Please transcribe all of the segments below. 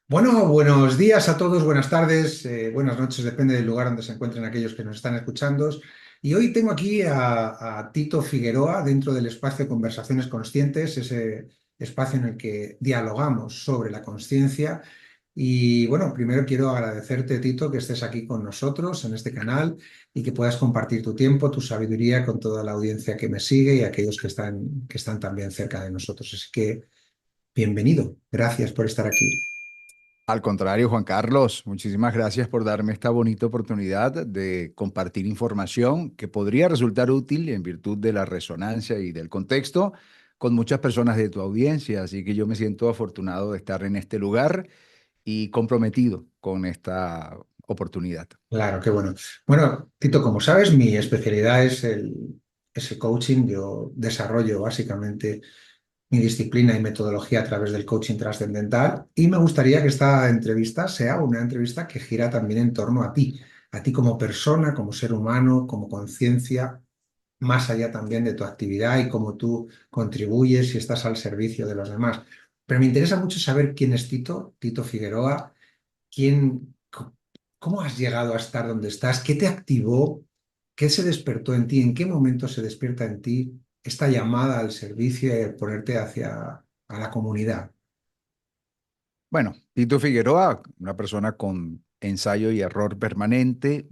Bueno, buenos días a todos, buenas tardes, buenas noches, depende del lugar donde se encuentren aquellos que nos están escuchando. Y hoy tengo aquí a Tito Figueroa dentro del espacio Conversaciones Conscientes, ese espacio en el que dialogamos sobre la consciencia. Y bueno, primero quiero agradecerte, Tito, que estés aquí con nosotros en este canal y que puedas compartir tu tiempo, tu sabiduría con toda la audiencia que me sigue y aquellos que están también cerca de nosotros. Así que bienvenido, gracias por estar aquí. Al contrario, Juan Carlos, muchísimas gracias por darme esta bonita oportunidad de compartir información que podría resultar útil en virtud de la resonancia y del contexto con muchas personas de tu audiencia. Así que yo me siento afortunado de estar en este lugar y comprometido con esta oportunidad. Claro, qué bueno. Bueno, Tito, como sabes, mi especialidad es el coaching. Yo desarrollo básicamente mi disciplina y metodología a través del coaching trascendental y me gustaría que esta entrevista sea una entrevista que gira también en torno a ti como persona, como ser humano, como conciencia, más allá también de tu actividad y cómo tú contribuyes y estás al servicio de los demás. Pero me interesa mucho saber quién es Tito, Tito Figueroa. ¿Quién, cómo has llegado a estar donde estás? ¿Qué te activó? ¿Qué se despertó en ti? ¿En qué momento se despierta en ti esta llamada al servicio y ponerte hacia a la comunidad? Bueno, Tito Figueroa, una persona con ensayo y error permanente,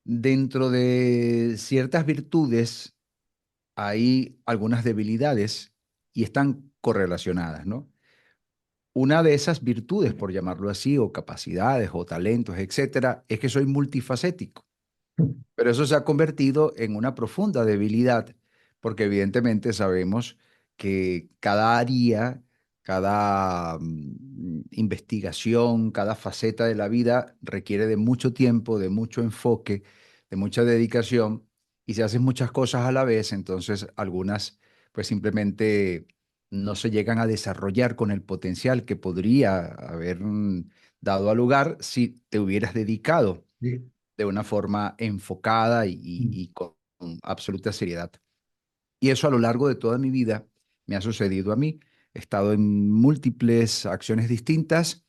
dentro de ciertas virtudes hay algunas debilidades y están correlacionadas, ¿no? Una de esas virtudes, por llamarlo así, o capacidades, o talentos, etcétera, es que soy multifacético. Pero eso se ha convertido en una profunda debilidad, porque evidentemente sabemos que cada área, cada investigación, cada faceta de la vida requiere de mucho tiempo, de mucho enfoque, de mucha dedicación, y si haces muchas cosas a la vez, entonces algunas pues simplemente no se llegan a desarrollar con el potencial que podría haber dado a lugar si te hubieras dedicado Sí. de una forma enfocada y con absoluta seriedad. Y eso a lo largo de toda mi vida me ha sucedido a mí. He estado en múltiples acciones distintas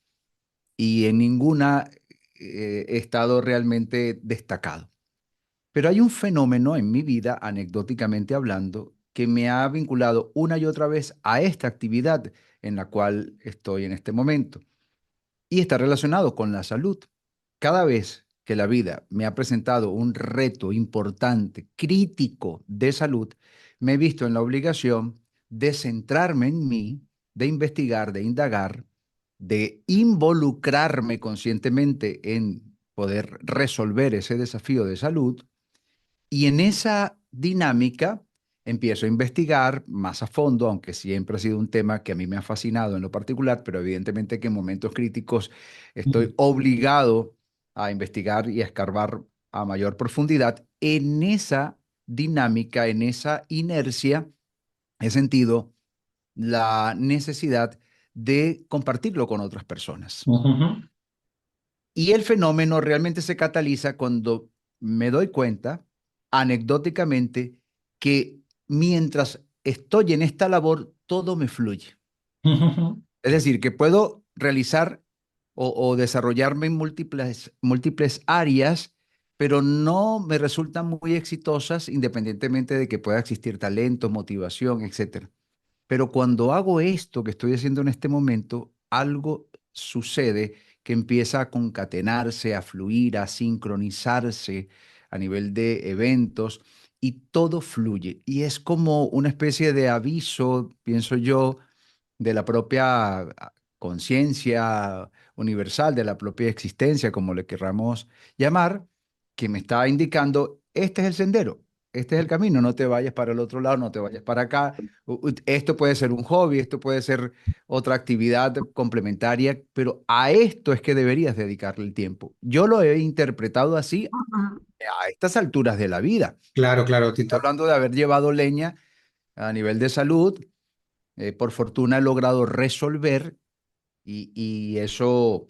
y en ninguna he estado realmente destacado. Pero hay un fenómeno en mi vida, anecdóticamente hablando, que me ha vinculado una y otra vez a esta actividad en la cual estoy en este momento y está relacionado con la salud. Cada vez que la vida me ha presentado un reto importante, crítico de salud, me he visto en la obligación de centrarme en mí, de investigar, de indagar, de involucrarme conscientemente en poder resolver ese desafío de salud y en esa dinámica empiezo a investigar más a fondo, aunque siempre ha sido un tema que a mí me ha fascinado en lo particular, pero evidentemente que en momentos críticos estoy obligado a investigar y a escarbar a mayor profundidad. En esa dinámica, en esa inercia, he sentido la necesidad de compartirlo con otras personas. Ujú. Y el fenómeno realmente se cataliza cuando me doy cuenta, anecdóticamente, que mientras estoy en esta labor, todo me fluye. Ujú. Es decir, que puedo realizar o desarrollarme en múltiples áreas, pero no me resultan muy exitosas independientemente de que pueda existir talento, motivación, etcétera. Pero cuando hago esto que estoy haciendo en este momento, algo sucede que empieza a concatenarse, a fluir, a sincronizarse a nivel de eventos y todo fluye. Y es como una especie de aviso, pienso yo, de la propia conciencia universal, de la propia existencia, como le querramos llamar, que me está indicando, este es el sendero, este es el camino, no te vayas para el otro lado, no te vayas para acá. Esto puede ser un hobby, esto puede ser otra actividad complementaria, pero a esto es que deberías dedicarle el tiempo. Yo lo he interpretado así a estas alturas de la vida. Claro, claro, Estoy Tito. hablando de haber llevado leña a nivel de salud, por fortuna he logrado resolver y eso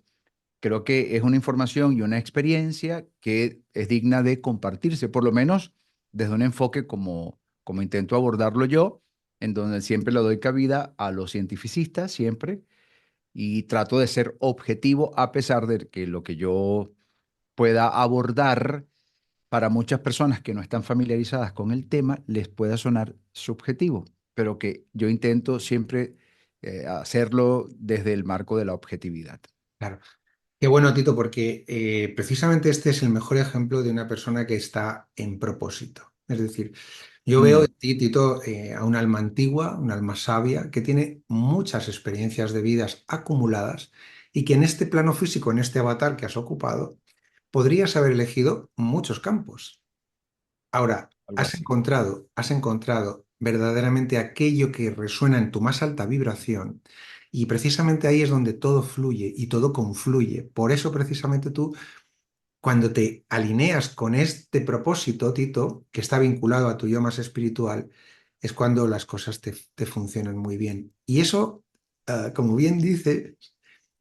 creo que es una información y una experiencia que es digna de compartirse, por lo menos desde un enfoque como intento abordarlo yo, en donde siempre le doy cabida a los cientificistas, siempre, y trato de ser objetivo a pesar de que lo que yo pueda abordar para muchas personas que no están familiarizadas con el tema les pueda sonar subjetivo, pero que yo intento siempre hacerlo desde el marco de la objetividad. Claro. Qué bueno, Tito, porque precisamente este es el mejor ejemplo de una persona que está en propósito. Es decir, yo veo Mm, en ti, Tito, a un alma antigua, un alma sabia, que tiene muchas experiencias de vidas acumuladas y que en este plano físico, en este avatar que has ocupado, podrías haber elegido muchos campos. Ahora, algo así. has encontrado verdaderamente aquello que resuena en tu más alta vibración y precisamente ahí es donde todo fluye y todo confluye. Por eso precisamente tú, cuando te alineas con este propósito, Tito, que está vinculado a tu yo más espiritual, es cuando las cosas te funcionan muy bien. Y eso, como bien dice,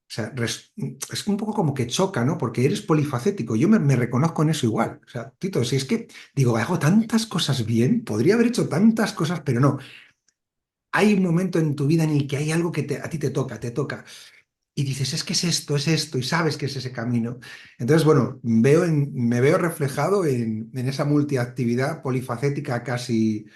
o sea, es un poco como que choca, ¿no? Porque eres polifacético. Yo me reconozco en eso igual. O sea, Tito, si es que digo, hago tantas cosas bien, podría haber hecho tantas cosas, pero no. Hay un momento en tu vida en el que hay algo que a ti te toca, y dices, es que es esto, y sabes que es ese camino. Entonces, bueno, me veo reflejado en esa multiactividad polifacética, casi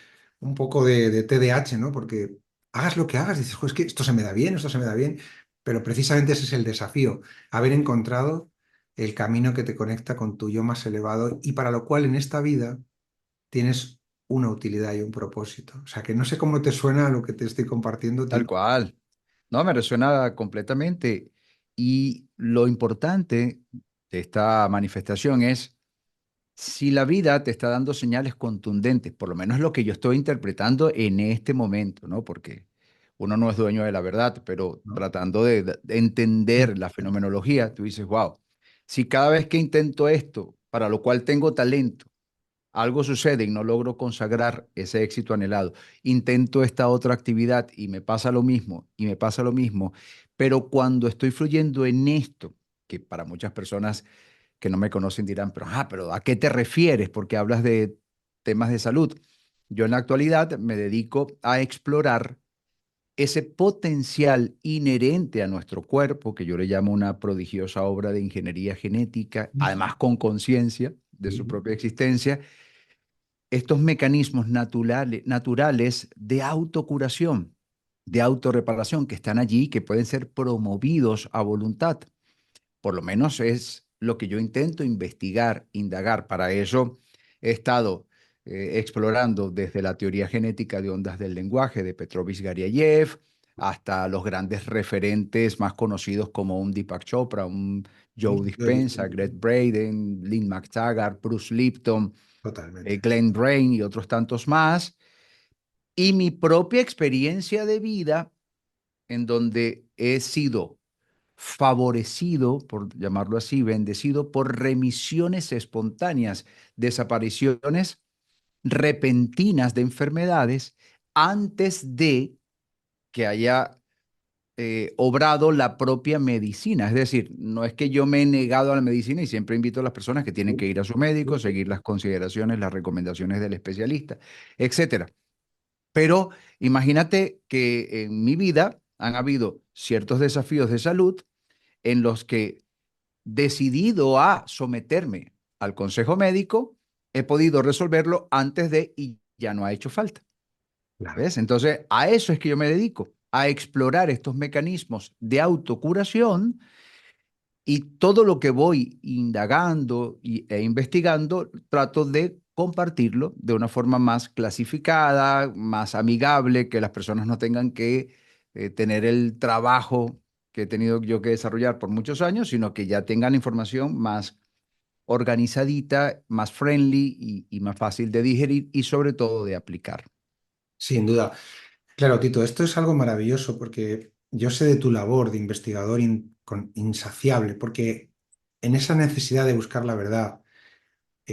un poco de TDAH, ¿no? Porque hagas lo que hagas, dices, "Jo, es que esto se me da bien, esto se me da bien", pero precisamente ese es el desafío, haber encontrado el camino que te conecta con tu yo más elevado y para lo cual en esta vida tienes una utilidad y un propósito. O sea, que no sé cómo te suena lo que te estoy compartiendo, Tal Tito. cual. No, me resuena completamente. Y lo importante de esta manifestación es si la vida te está dando señales contundentes, por lo menos lo que yo estoy interpretando en este momento, ¿no? Porque uno no es dueño de la verdad, pero ¿No? tratando de entender la fenomenología, tú dices, wow, si cada vez que intento esto, para lo cual tengo talento, algo sucede y no logro consagrar ese éxito anhelado, intento esta otra actividad y me pasa lo mismo, y me pasa lo mismo, pero cuando estoy fluyendo en esto, que para muchas personas que no me conocen dirán, pero ¿a qué te refieres? Porque hablas de temas de salud. Yo en la actualidad me dedico a explorar ese potencial inherente a nuestro cuerpo, que yo le llamo una prodigiosa obra de ingeniería genética, además con conciencia de su Sí. propia existencia, estos mecanismos naturales de autocuración, de autorreparación que están allí, que pueden ser promovidos a voluntad. Por lo menos es lo que yo intento investigar, indagar. Para eso he estado explorando desde la teoría genética de ondas del lenguaje de Petrovich Garyayev hasta los grandes referentes más conocidos como un Deepak Chopra, un Joe Dispenza, Greg Braden, Lynn McTaggart, Bruce Lipton, Totalmente. Glenn Drain y otros tantos más. Y mi propia experiencia de vida en donde he sido favorecido, por llamarlo así, bendecido por remisiones espontáneas, desapariciones repentinas de enfermedades antes de que haya obrado la propia medicina. Es decir, no es que yo me he negado a la medicina y siempre invito a las personas que tienen que ir a su médico, seguir las consideraciones, las recomendaciones del especialista, etcétera. Pero imagínate que en mi vida han habido ciertos desafíos de salud en los que, decidido a someterme al consejo médico, he podido resolverlo antes de y ya no ha hecho falta. Claro. ¿Ves? Entonces, a eso es que yo me dedico, a explorar estos mecanismos de autocuración y todo lo que voy indagando e investigando, trato de compartirlo de una forma más clasificada, más amigable, que las personas no tengan que tener el trabajo que he tenido yo que desarrollar por muchos años, sino que ya tengan información más organizadita, más friendly y más fácil de digerir y sobre todo de aplicar. Sin duda. Claro, Tito, esto es algo maravilloso porque yo sé de tu labor de investigador insaciable, porque en esa necesidad de buscar la verdad,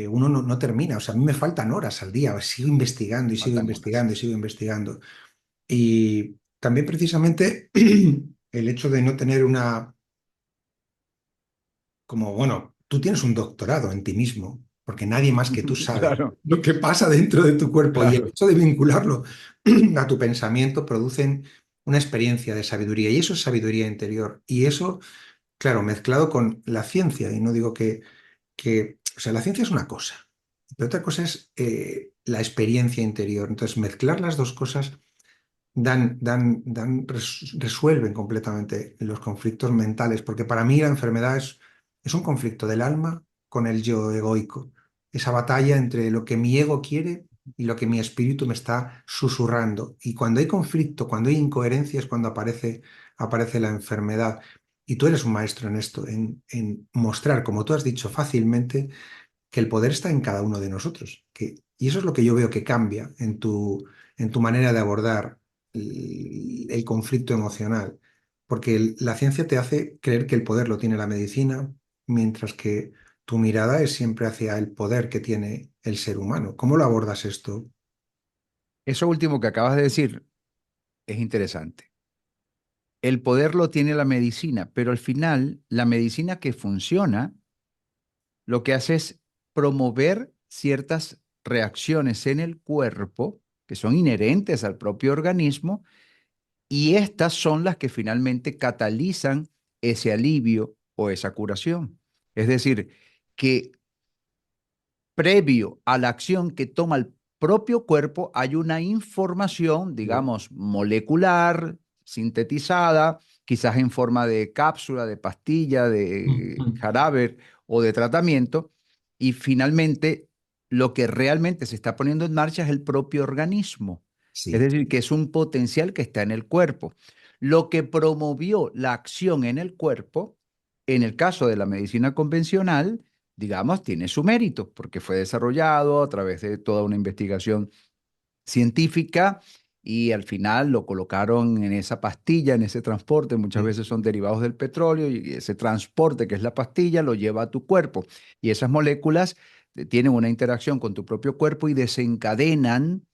uno no termina. O sea, a mí me faltan horas al día, sigo investigando y sigo Faltan horas. investigando y sigo investigando. Y también precisamente el hecho de no tener como, bueno, tú tienes un doctorado en ti mismo, porque nadie más que tú sabe Claro, lo que pasa dentro de tu cuerpo y el claro. hecho de vincularlo a tu pensamiento producen una experiencia de sabiduría, y eso es sabiduría interior. Y eso, claro, mezclado con la ciencia, y no digo o sea, la ciencia es una cosa, pero otra cosa es la experiencia interior. Entonces, mezclar las dos cosas resuelven completamente los conflictos mentales, porque para mí la enfermedad es un conflicto del alma con el yo egoico, esa batalla entre lo que mi ego quiere y lo que mi espíritu me está susurrando. Y cuando hay conflicto, cuando hay incoherencia, es cuando aparece la enfermedad. Y tú eres un maestro en esto, en mostrar, como tú has dicho fácilmente, que el poder está en cada uno de nosotros. Y eso es lo que yo veo que cambia en tu manera de abordar el conflicto emocional. Porque la ciencia te hace creer que el poder lo tiene la medicina, mientras que tu mirada es siempre hacia el poder que tiene el ser humano. ¿Cómo lo abordas esto? Eso último que acabas de decir es interesante. El poder lo tiene la medicina, pero al final la medicina que funciona lo que hace es promover ciertas reacciones en el cuerpo que son inherentes al propio organismo y estas son las que finalmente catalizan ese alivio o esa curación. Es decir, que previo a la acción que toma el propio cuerpo hay una información, Sí. digamos, molecular, sintetizada, quizás en forma de cápsula, de pastilla, de Ujú. jarabe o de tratamiento, y finalmente lo que realmente se está poniendo en marcha es el propio organismo. Es Sí. decir, que es un potencial que está en el cuerpo. Lo que promovió la acción en el cuerpo, en el caso de la medicina convencional, digamos, tiene su mérito, porque fue desarrollado a través de toda una investigación científica y al final lo colocaron en esa pastilla, en ese transporte, muchas Sí. veces son derivados del petróleo y ese transporte que es la pastilla lo lleva a tu cuerpo y esas moléculas tienen una interacción con tu propio cuerpo y desencadenan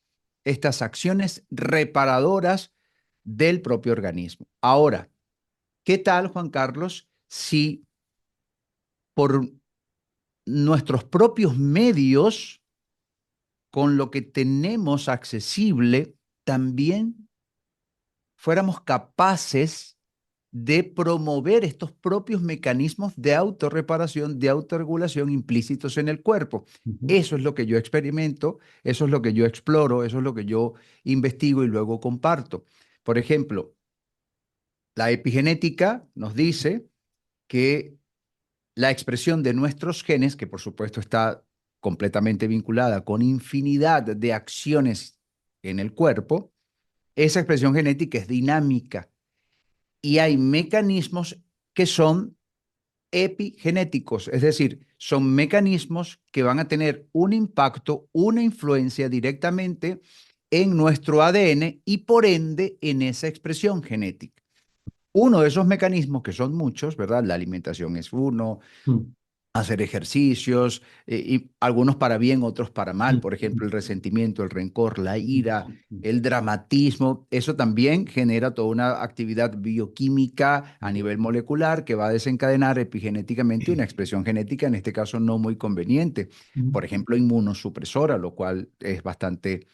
estas acciones reparadoras del propio organismo. Ahora, ¿qué tal, Juan Carlos, si por nuestros propios medios, con lo que tenemos accesible, también fuéramos capaces de promover estos propios mecanismos de autorreparación, de autorregulación implícitos en el cuerpo? Ujú. Eso es lo que yo experimento, eso es lo que yo exploro, eso es lo que yo investigo y luego comparto. Por ejemplo, la epigenética nos dice que la expresión de nuestros genes, que por supuesto está completamente vinculada con infinidad de acciones en el cuerpo, esa expresión genética es dinámica y hay mecanismos que son epigenéticos, es decir, son mecanismos que van a tener un impacto, una influencia directamente en nuestro ADN y por ende en esa expresión genética. Uno de esos mecanismos, que son muchos, ¿verdad? La alimentación es uno, Mm. hacer ejercicios, y algunos para bien, otros para mal, Mm. por ejemplo, el resentimiento, el rencor, la ira, Mm. el dramatismo, eso también genera toda una actividad bioquímica a nivel molecular que va a desencadenar epigenéticamente una expresión genética, en este caso no muy conveniente, Mm. por ejemplo, inmunosupresora, lo cual es bastante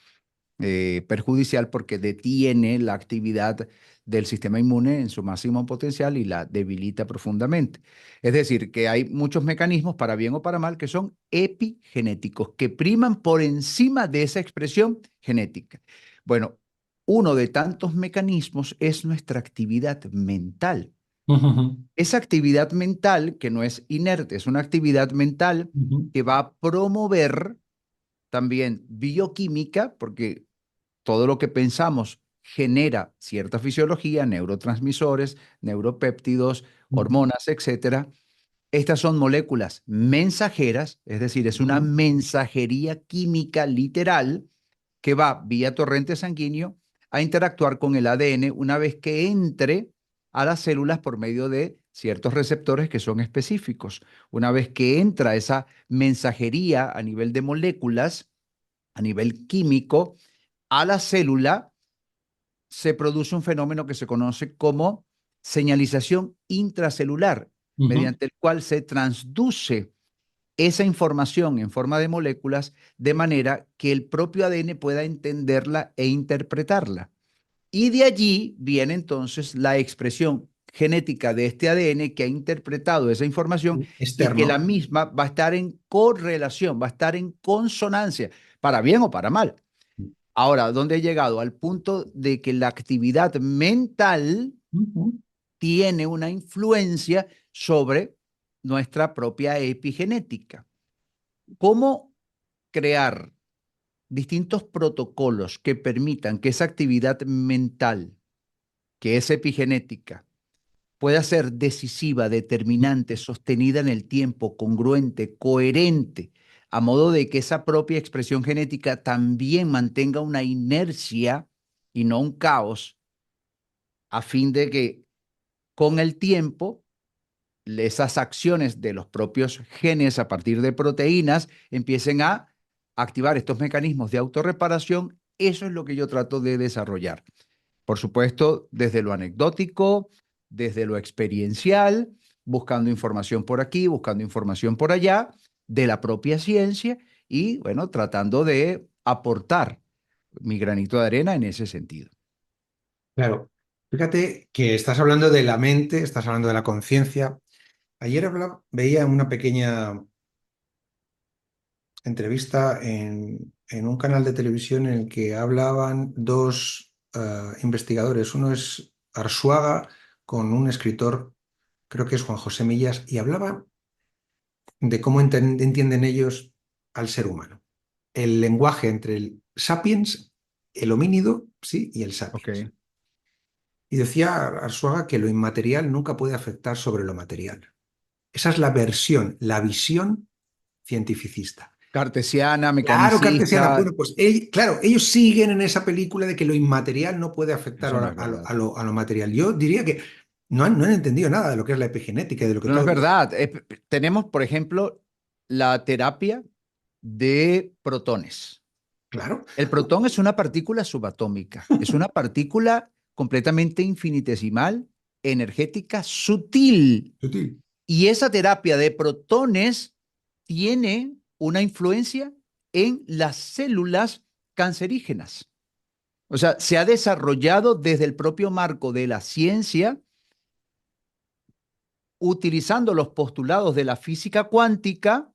perjudicial porque detiene la actividad del sistema inmune en su máximo potencial y la debilita profundamente. Es decir, que hay muchos mecanismos, para bien o para mal, que son epigenéticos, que priman por encima de esa expresión genética. Bueno, uno de tantos mecanismos es nuestra actividad mental. Ujú. Esa actividad mental, que no es inerte, es una actividad mental Ujú. que va a promover también bioquímica, porque todo lo que pensamos genera cierta fisiología, neurotransmisores, neuropéptidos, Ujú. hormonas, etcétera. Estas son moléculas mensajeras, es decir, es una Ujú. mensajería química literal que va vía torrente sanguíneo a interactuar con el ADN una vez que entre a las células por medio de ciertos receptores que son específicos. Una vez que entra esa mensajería a nivel de moléculas, a nivel químico, a la célula, se produce un fenómeno que se conoce como señalización intracelular, Ujú. mediante el cual se transduce esa información en forma de moléculas de manera que el propio ADN pueda entenderla e interpretarla. Y de allí viene entonces la expresión genética de este ADN que ha interpretado esa información y que la externo. misma va a estar en correlación, va a estar en consonancia, para bien o para mal. Ahora, ¿dónde he llegado? Al punto de que la actividad mental Ujú. tiene una influencia sobre nuestra propia epigenética. ¿Cómo crear distintos protocolos que permitan que esa actividad mental, que es epigenética, pueda ser decisiva, determinante, sostenida en el tiempo, congruente, coherente, a modo de que esa propia expresión genética también mantenga una inercia y no un caos, a fin de que con el tiempo esas acciones de los propios genes a partir de proteínas empiecen a activar estos mecanismos de autorreparación? Eso es lo que yo trato de desarrollar. Por supuesto, desde lo anecdótico, desde lo experiencial, buscando información por aquí, buscando información por allá, de la propia ciencia y, bueno, tratando de aportar mi granito de arena en ese sentido. Claro, fíjate que estás hablando de la mente, estás hablando de la conciencia. Ayer veía una pequeña entrevista en un canal de televisión en el que hablaban dos investigadores. Uno es Arzuaga con un escritor, creo que es Juan José Millas, y hablaban de cómo entienden ellos al ser humano. El lenguaje entre el sapiens, el homínido, sí, y el Ok. sapiens. Y decía Arzuaga que lo inmaterial nunca puede afectar sobre lo material. Esa es la versión, la visión cientificista. Cartesiana, Claro, cartesiana. mecanicista, Bueno, pues claro, ellos siguen en esa película de que lo inmaterial no puede afectar eso no es verdad. a lo material. Yo diría que no han entendido nada de lo que es la epigenética y de lo que No es todo. verdad. Tenemos, por ejemplo, la terapia de protones. Claro, El protón es una partícula subatómica, es una partícula completamente infinitesimal, energética, sutil. sutil. Y esa terapia de protones tiene una influencia en las células cancerígenas. O sea, se ha desarrollado desde el propio marco de la ciencia, utilizando los postulados de la física cuántica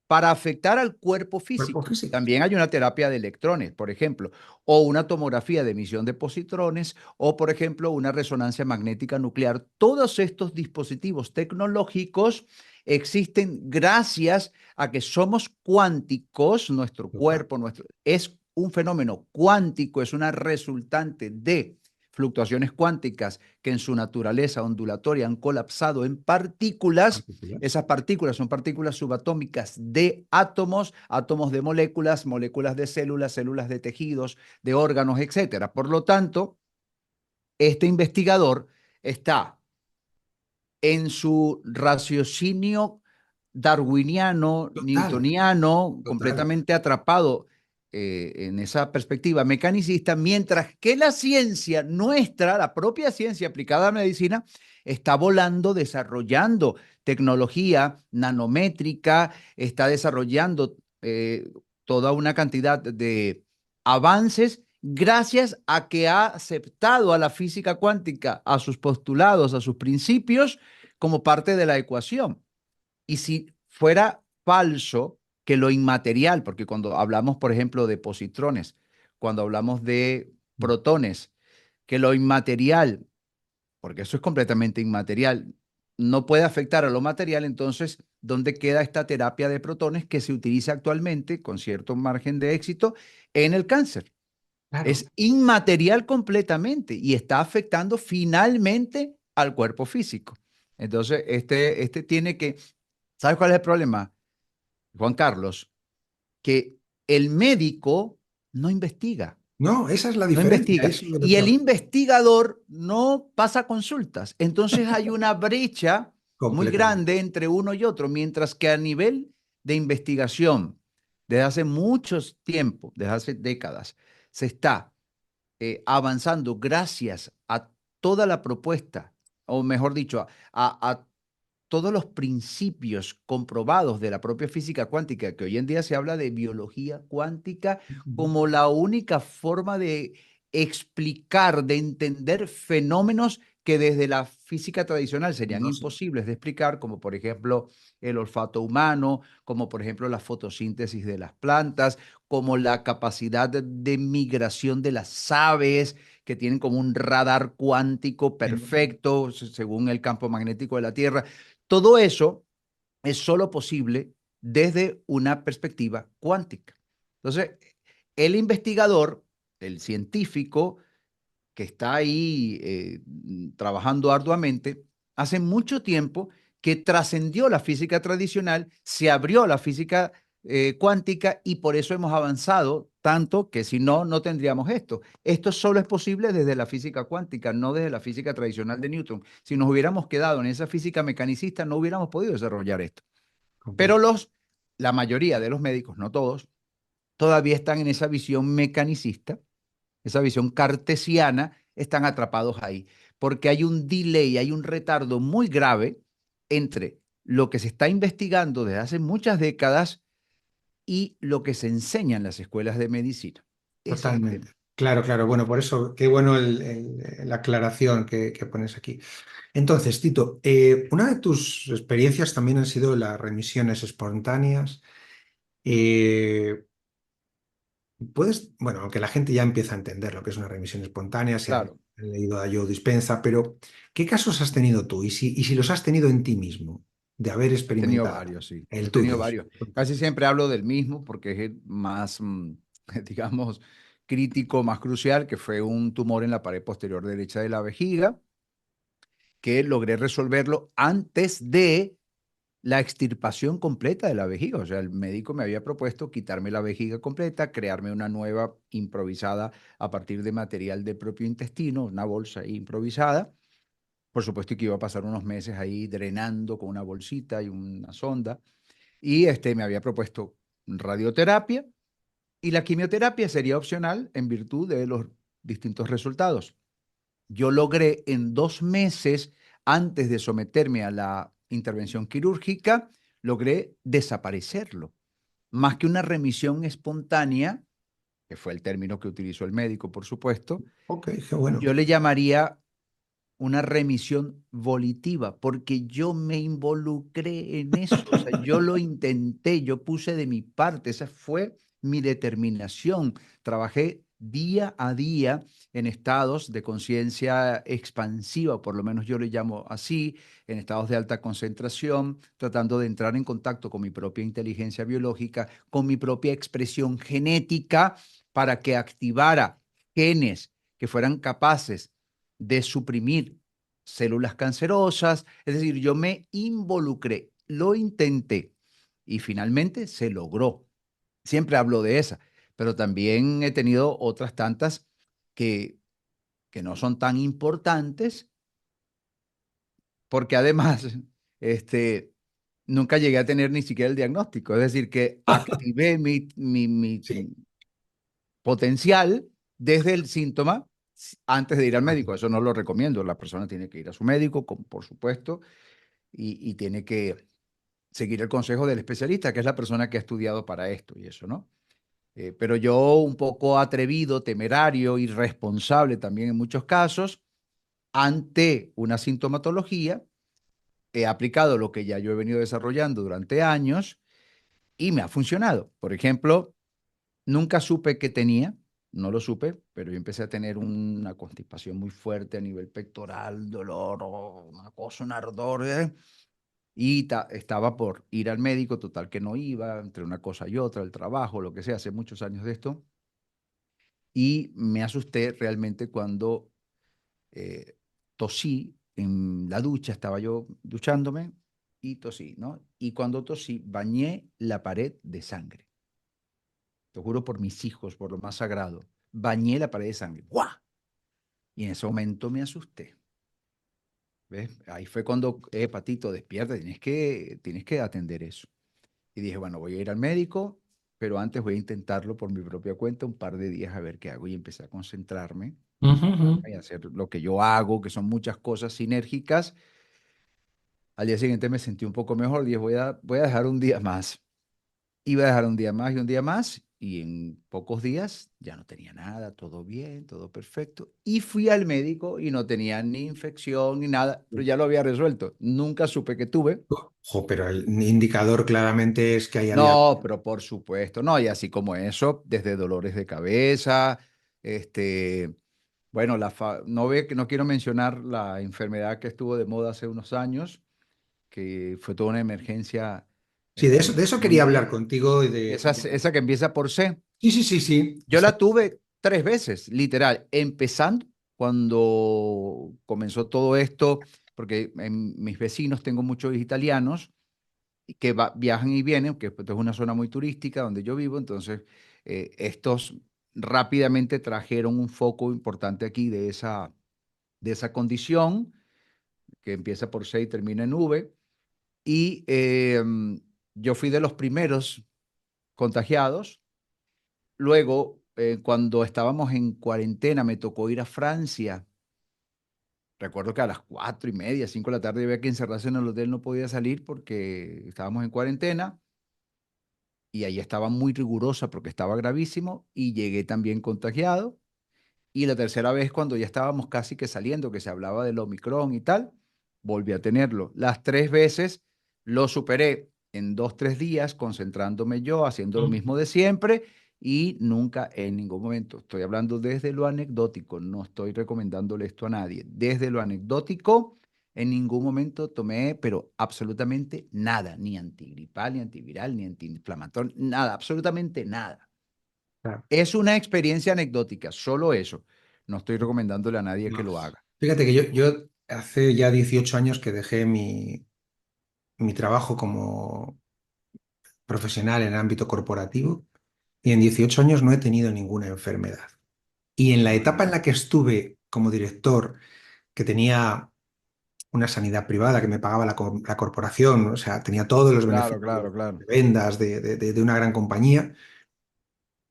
para afectar al cuerpo Cuerpo físico. físico. También hay una terapia de electrones, por ejemplo, o una tomografía de emisión de positrones, o por ejemplo, una resonancia magnética nuclear. Todos estos dispositivos tecnológicos existen gracias a que somos cuánticos, nuestro Total. cuerpo, es un fenómeno cuántico, es una resultante de fluctuaciones cuánticas que en su naturaleza ondulatoria han colapsado en partículas. Particular. Esas partículas son partículas subatómicas de átomos, átomos de moléculas, moléculas de células, células de tejidos, de órganos, etcétera. Por lo tanto, este investigador está en su raciocinio darwiniano, Total. newtoniano, Total. completamente atrapado en esa perspectiva mecanicista, mientras que la ciencia nuestra, la propia ciencia aplicada a la medicina, está volando, desarrollando tecnología nanométrica, está desarrollando toda una cantidad de avances gracias a que ha aceptado a la física cuántica, a sus postulados, a sus principios, como parte de la ecuación. Y si fuera falso que lo inmaterial, porque cuando hablamos, por ejemplo, de positrones, cuando hablamos de protones, que lo inmaterial, porque eso es completamente inmaterial, no puede afectar a lo material, entonces, ¿dónde queda esta terapia de protones que se utiliza actualmente con cierto margen de éxito en el cáncer? Claro. Es inmaterial completamente y está afectando finalmente al cuerpo físico. Entonces, este tiene que, ¿sabes cuál es el problema, Juan Carlos? Que el médico no investiga, No, esa es la no diferencia. investiga. Eso es lo que Y el te investigador no pasa consultas. Entonces hay una brecha muy completamente. grande entre uno y otro, mientras que a nivel de investigación, desde hace muchos tiempos, desde hace décadas, se está avanzando gracias a toda la propuesta, o mejor dicho, a todos los principios comprobados de la propia física cuántica, que hoy en día se habla de biología cuántica como la única forma de explicar, de entender fenómenos que desde la física tradicional serían No sé. imposibles de explicar, como por ejemplo el olfato humano, como por ejemplo la fotosíntesis de las plantas, como la capacidad de migración de las aves, que tienen como un radar cuántico perfecto según el campo magnético de la Tierra. Todo eso es solo posible desde una perspectiva cuántica. Entonces, el investigador, el científico que está ahí trabajando arduamente, hace mucho tiempo que trascendió la física tradicional, se abrió a la física cuántica y por eso hemos avanzado tanto que si no, no tendríamos esto. Esto solo es posible desde la física cuántica, no desde la física tradicional de Newton. Si nos hubiéramos quedado en esa física mecanicista, no hubiéramos podido desarrollar esto. Pero la mayoría de los médicos, no todos, todavía están en esa visión mecanicista, esa visión cartesiana, están atrapados ahí, porque hay un delay, hay un retardo muy grave entre lo que se está investigando desde hace muchas décadas y lo que se enseña en las escuelas de medicina. Ese es el tema. Totalmente. Claro, claro. Bueno, por eso, qué bueno la aclaración que pones aquí. Entonces, Tito, una de tus experiencias también han sido las remisiones espontáneas. Eh, bueno, aunque la gente ya empieza a entender lo que es una remisión espontánea, si han Claro, leído a Joe Dispenza, pero ¿qué casos has tenido tú? Y si los has tenido en ti mismo, de haber he tenido experimentado varios, sí. He el tenido tuyo. varios. Casi siempre hablo del mismo porque es el más, digamos, crítico, más crucial, que fue un tumor en la pared posterior derecha de la vejiga, que logré resolverlo antes de la extirpación completa de la vejiga. O sea, el médico me había propuesto quitarme la vejiga completa, crearme una nueva improvisada a partir de material del propio intestino, una bolsa improvisada. Por supuesto que iba a pasar unos meses ahí drenando con una bolsita y una sonda. Y me había propuesto radioterapia y la quimioterapia sería opcional en virtud de los distintos resultados. Yo logré en 2 meses, antes de someterme a la intervención quirúrgica, logré desaparecerlo. Más que una remisión espontánea, que fue el término que utilizó el médico, por supuesto, Ok, qué bueno. yo le llamaría una remisión volitiva, porque yo me involucré en eso, o sea, yo lo intenté, yo puse de mi parte, esa fue mi determinación. Trabajé día a día en estados de conciencia expansiva, por lo menos yo le llamo así, en estados de alta concentración, tratando de entrar en contacto con mi propia inteligencia biológica, con mi propia expresión genética, para que activara genes que fueran capaces de suprimir células cancerosas. Es decir, yo me involucré, lo intenté y finalmente se logró. Siempre hablo de esa, pero también he tenido otras tantas que, que no son tan importantes porque además nunca llegué a tener ni siquiera el diagnóstico. Es decir, que activé mi Sí. potencial desde el síntoma antes de ir al médico. Eso no lo recomiendo. La persona tiene que ir a su médico, por supuesto, y tiene que seguir el consejo del especialista, que es la persona que ha estudiado para esto y eso, ¿no? Pero yo un poco atrevido, temerario, irresponsable también en muchos casos, ante una sintomatología, he aplicado lo que ya yo he venido desarrollando durante años y me ha funcionado. Por ejemplo, nunca supe qué tenía, no lo supe, pero yo empecé a tener una constipación muy fuerte a nivel pectoral, dolor, una cosa, un ardor, y estaba por ir al médico, total que no iba, entre una cosa y otra, el trabajo, lo que sea, hace muchos años de esto, y me asusté realmente cuando eh, tosí en la ducha, estaba yo duchándome y tosí, ¿no? Y cuando tosí, bañé la pared de sangre. Te juro por mis hijos, por lo más sagrado. Bañé la pared de sangre. ¡Guau! Y en ese momento me asusté. ¿Ves? Ahí fue cuando, Patito, despierta, tienes que atender eso. Y dije, bueno, voy a ir al médico, pero antes voy a intentarlo por mi propia cuenta un par de días a ver qué hago. Y empecé a concentrarme Ujú, ujú. y a hacer lo que yo hago, que son muchas cosas sinérgicas. Al día siguiente me sentí un poco mejor. Dije, voy a dejar un día más. Iba a dejar un día más y un día más. y en pocos días ya no tenía nada, todo bien, todo perfecto. Y fui al médico y no tenía ni infección ni nada, pero ya lo había resuelto. Nunca supe que tuve. Ojo, pero el indicador claramente es que ahí había... No, pero por supuesto, no, y así como eso, desde dolores de cabeza, este, bueno, no ve que no quiero mencionar la enfermedad que estuvo de moda hace unos años, que fue toda una emergencia Sí, de eso quería hablar mundial. contigo y Esa que empieza por C. Sí, sí, sí, sí. Yo la tuve 3 veces, literal, empezando cuando comenzó todo esto, porque en mis vecinos tengo muchos italianos que viajan y vienen, que pues, es una zona muy turística donde yo vivo, entonces estos rápidamente trajeron un foco importante aquí de esa condición, que empieza por C y termina en V, y yo fui de los primeros contagiados. Luego, cuando estábamos en cuarentena, me tocó ir a Francia. Recuerdo que a las 4:30, 5 de la tarde, había que encerrarse en el hotel, no podía salir porque estábamos en cuarentena y ahí estaba muy rigurosa porque estaba gravísimo y llegué también contagiado. Y la tercera vez, cuando ya estábamos casi que saliendo, que se hablaba del Omicron y tal, volví a tenerlo. Las 3 veces lo superé en 2, 3 días, concentrándome yo, haciendo lo mismo de siempre y nunca en ningún momento, estoy hablando desde lo anecdótico, no estoy recomendándole esto a nadie, desde lo anecdótico, en ningún momento tomé, pero absolutamente nada, ni antigripal, ni antiviral, ni antiinflamatorio, nada, absolutamente nada. Claro. Es una experiencia anecdótica, solo eso. No estoy recomendándole a nadie que No. lo haga. Fíjate que yo hace ya 18 años que dejé mi trabajo como profesional en el ámbito corporativo y en 18 años no he tenido ninguna enfermedad. Y en la etapa en Imagínate. la que estuve como director, que tenía una sanidad privada que me pagaba la corporación, o sea, tenía todos los Claro, beneficios claro, claro. de vendas de una gran compañía,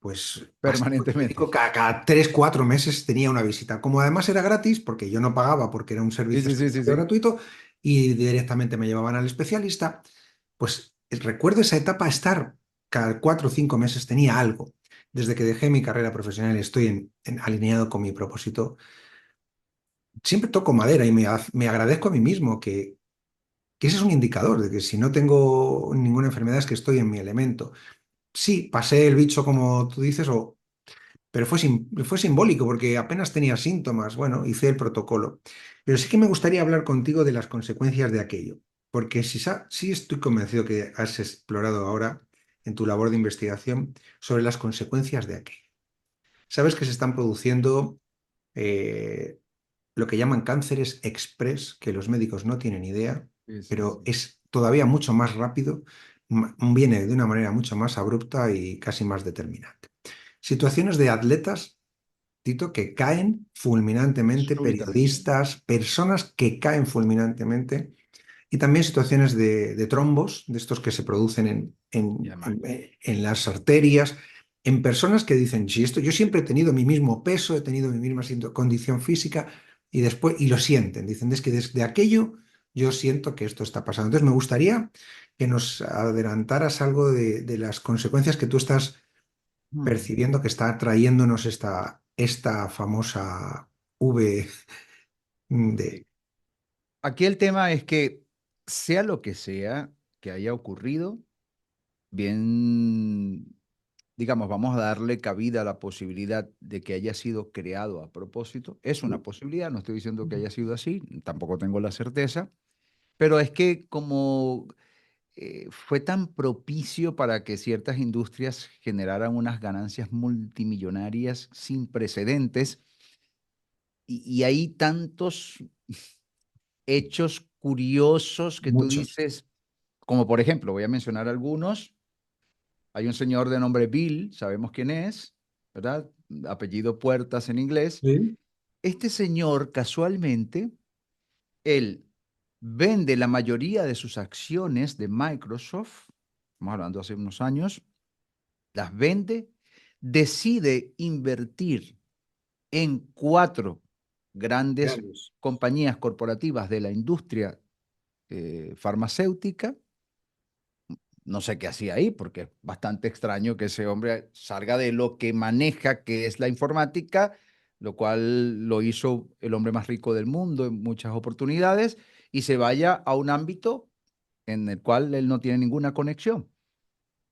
pues pasé por el Permanentemente. médico cada 3, 4 meses tenía una visita. Como además era gratis, porque yo no pagaba porque era un Sí, servicio sí, sí, sí, sanitario sí. gratuito y directamente me llevaban al especialista, pues recuerdo esa etapa estar cada 4 o 5 meses tenía algo. Desde que dejé mi carrera profesional y estoy alineado con mi propósito, siempre toco madera y me agradezco a mí mismo que ese es un indicador de que si no tengo ninguna enfermedad es que estoy en mi elemento. Sí, pasé el bicho como tú dices, pero fue simbólico porque apenas tenía síntomas. Bueno, hice el protocolo. Pero sí que me gustaría hablar contigo de las consecuencias de aquello, porque sí estoy convencido que has explorado ahora en tu labor de investigación sobre las consecuencias de aquello. Sabes que se están produciendo eh, lo que llaman cánceres express, que los médicos no tienen idea, Sí, sí, pero sí. es todavía mucho más rápido, viene de una manera mucho más abrupta y casi más determinante. Situaciones de atletas, Tito, que caen fulminantemente, Súbitamente. periodistas, personas que caen fulminantemente, y también situaciones de trombos, de estos que se producen Y además, en las arterias, en personas que dicen, si esto, yo siempre he tenido mi mismo peso, he tenido mi misma condición física, y después, y lo sienten, dicen, es que desde aquello yo siento que esto está pasando. Entonces me gustaría que nos adelantaras algo de las consecuencias que tú estás hmm, percibiendo que está trayéndonos esta famosa V de... sí. Aquí el tema es que, sea lo que sea que haya ocurrido, bien, digamos, vamos a darle cabida a la posibilidad de que haya sido creado a propósito. Es una posibilidad, no estoy diciendo que haya sido así, tampoco tengo la certeza, pero es que como fue tan propicio para que ciertas industrias generaran unas ganancias multimillonarias sin precedentes y hay tantos hechos curiosos que tú Muchos. dices, como por ejemplo, voy a mencionar algunos. Hay un señor de nombre Bill, sabemos quién es, ¿verdad? Apellido Puertas en inglés. Sí, Este señor, casualmente, él vende la mayoría de sus acciones de Microsoft, estamos hablando hace unos años, las vende, decide invertir en 4 grandes grandes. compañías corporativas de la industria farmacéutica, no sé qué hacía ahí, porque es bastante extraño que ese hombre salga de lo que maneja, que es la informática, lo cual lo hizo el hombre más rico del mundo en muchas oportunidades, y se vaya a un ámbito en el cual él no tiene ninguna conexión.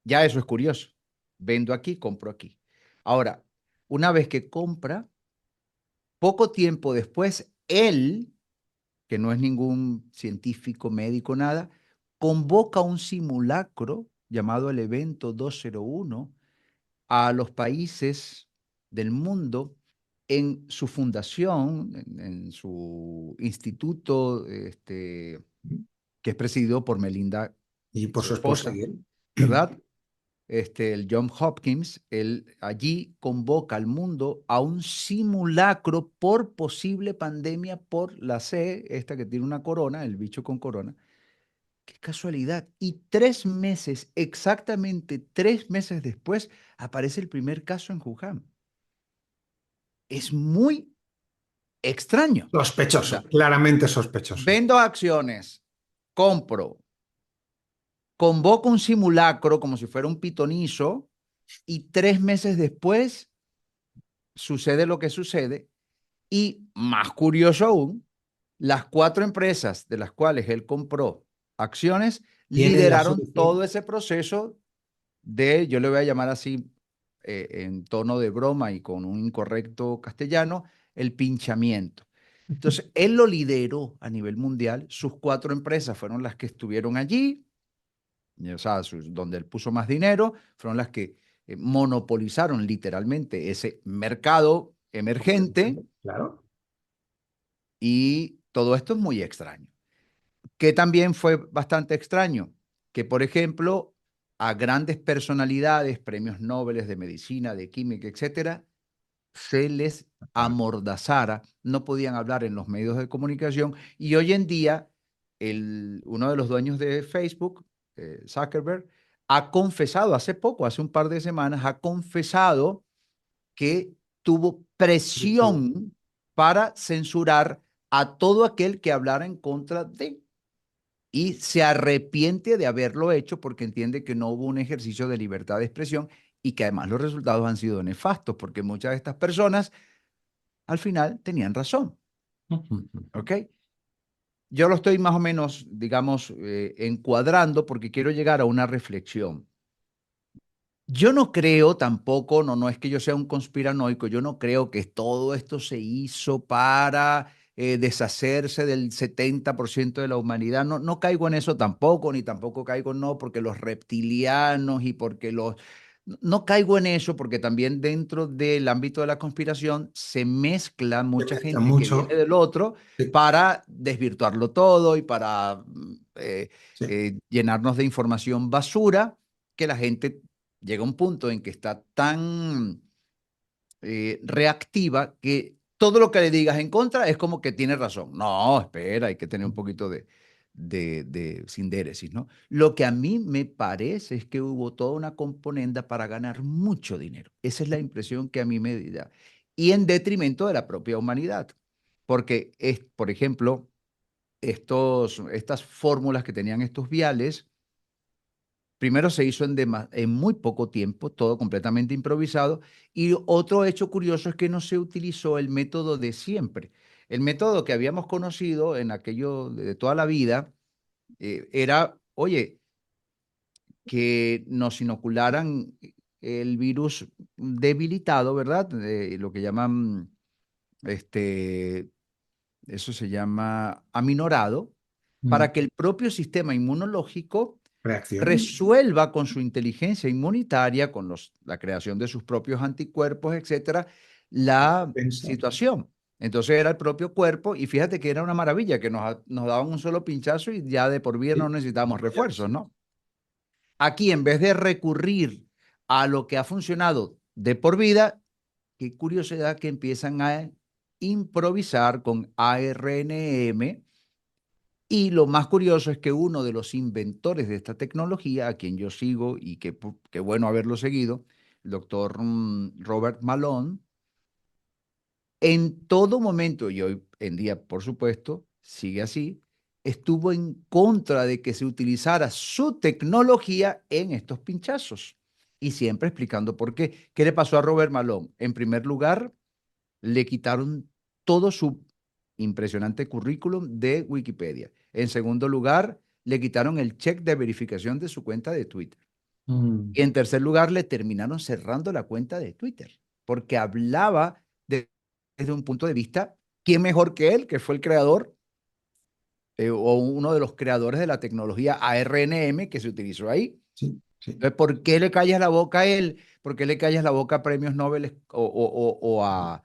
Ya eso es curioso. Vendo aquí, compro aquí. Ahora, una vez que compra, poco tiempo después, él, que no es ningún científico, médico, nada, convoca un simulacro llamado el evento 201 a los países del mundo en su fundación, en su instituto, que es presidido por Melinda, Y por su su esposa esposa, y él. ¿verdad? El John Hopkins, él allí convoca al mundo a un simulacro por posible pandemia por la C, esta que tiene una corona, el bicho con corona. Qué casualidad. Y 3 meses, exactamente 3 meses después, aparece el primer caso en Wuhan. Es muy extraño. O Sospechoso, sea, claramente sospechoso. vendo acciones, compro, convoco un simulacro como si fuera un pitonizo y 3 meses después sucede lo que sucede. Y más curioso aún, las 4 empresas de las cuales él compró acciones Tienen la lideraron solución. todo ese proceso de, yo le voy a llamar así en tono de broma y con un incorrecto castellano, el pinchamiento. Entonces, él lo lideró a nivel mundial, sus 4 empresas fueron las que estuvieron allí, o sea, donde él puso más dinero, fueron las que monopolizaron literalmente ese mercado emergente Claro. y todo esto es muy extraño. Que también fue bastante extraño, que por ejemplo a grandes personalidades, premios Nobel de medicina, de química, etcétera, se les amordazara, no podían hablar en los medios de comunicación y hoy en día uno de los dueños de Facebook, Zuckerberg, ha confesado hace poco, hace un par de semanas, ha confesado que tuvo presión para censurar a todo aquel que hablara en contra de y se arrepiente de haberlo hecho porque entiende que no hubo un ejercicio de libertad de expresión y que además los resultados han sido nefastos porque muchas de estas personas al final tenían razón, ¿ok? Yo lo estoy más o menos, digamos, encuadrando porque quiero llegar a una reflexión. Yo no creo tampoco, no es que yo sea un conspiranoico, yo no creo que todo esto se hizo para deshacerse del 70% de la humanidad. No, no caigo en eso tampoco, ni tampoco caigo no porque los reptilianos y porque los... No caigo en eso porque también dentro del ámbito de la conspiración se mezcla Se mucha mezcla gente que viene mucho. del otro Sí, para desvirtuarlo todo y para sí. llenarnos de información basura que la gente llega a un punto en que está tan reactiva que todo lo que le digas en contra es como que tiene razón. No, espera, hay que tener un poquito de sindéresis, ¿no? Lo que a mí me parece es que hubo toda una componenda para ganar mucho dinero. Esa es la impresión que a mí me da. Y en detrimento de la propia humanidad. Porque, por ejemplo, estas fórmulas que tenían estos viales, primero se hizo en muy poco tiempo, todo completamente improvisado. Y otro hecho curioso es que no se utilizó el método de siempre. El método que habíamos conocido en aquello de toda la vida era, oye, que nos inocularan el virus debilitado, ¿verdad? Lo que llaman, este, eso se llama aminorado, Mm. para que el propio sistema inmunológico Reacción. resuelva con su inteligencia inmunitaria, con la creación de sus propios anticuerpos, etcétera, la Pensar. situación. Entonces era el propio cuerpo y fíjate que era una maravilla, que nos daban un solo pinchazo y ya de por vida no Sí. necesitábamos Ya, refuerzos, sí. ¿no? Aquí, en vez de recurrir a lo que ha funcionado de por vida, qué curiosidad que empiezan a improvisar con ARNM. Y lo más curioso es que uno de los inventores de esta tecnología, a quien yo sigo y qué bueno haberlo seguido, el doctor Robert Malone, en todo momento, y hoy en día, por supuesto, sigue así, estuvo en contra de que se utilizara su tecnología en estos pinchazos. Y siempre explicando por qué. ¿Qué le pasó a Robert Malone? En primer lugar, le quitaron todo su impresionante currículum de Wikipedia. En segundo lugar, le quitaron el check de verificación de su cuenta de Twitter. Mm. Y en tercer lugar, le terminaron cerrando la cuenta de Twitter, porque hablaba desde un punto de vista, ¿quién mejor que él, que fue el creador o uno de los creadores de la tecnología ARNM que se utilizó ahí? Sí, sí. Entonces, ¿por qué le callas la boca a él? ¿Por qué le callas la boca a premios Nobel o a,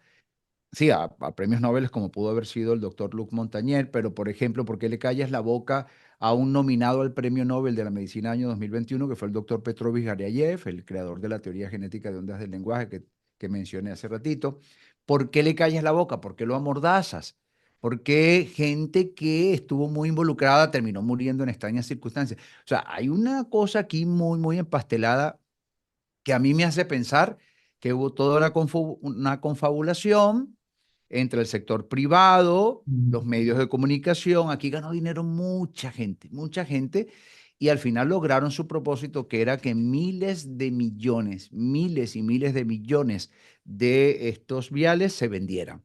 sí, a premios Nobel como pudo haber sido el doctor Luc Montagnier, pero por ejemplo, ¿por qué le callas la boca a un nominado al premio Nobel de la Medicina año 2021, que fue el doctor Petrovich Garyayev, el creador de la teoría genética de ondas del lenguaje que mencioné hace ratito? ¿Por qué le callas la boca? ¿Por qué lo amordazas? ¿Por qué gente que estuvo muy involucrada terminó muriendo en extrañas circunstancias? O sea, hay una cosa aquí muy, muy empastelada que a mí me hace pensar que hubo toda una confabulación entre el sector privado, los Mm. medios de comunicación. Aquí ganó dinero mucha gente, y al final lograron su propósito, que era que miles de millones, miles y miles de millones de estos viales se vendieran.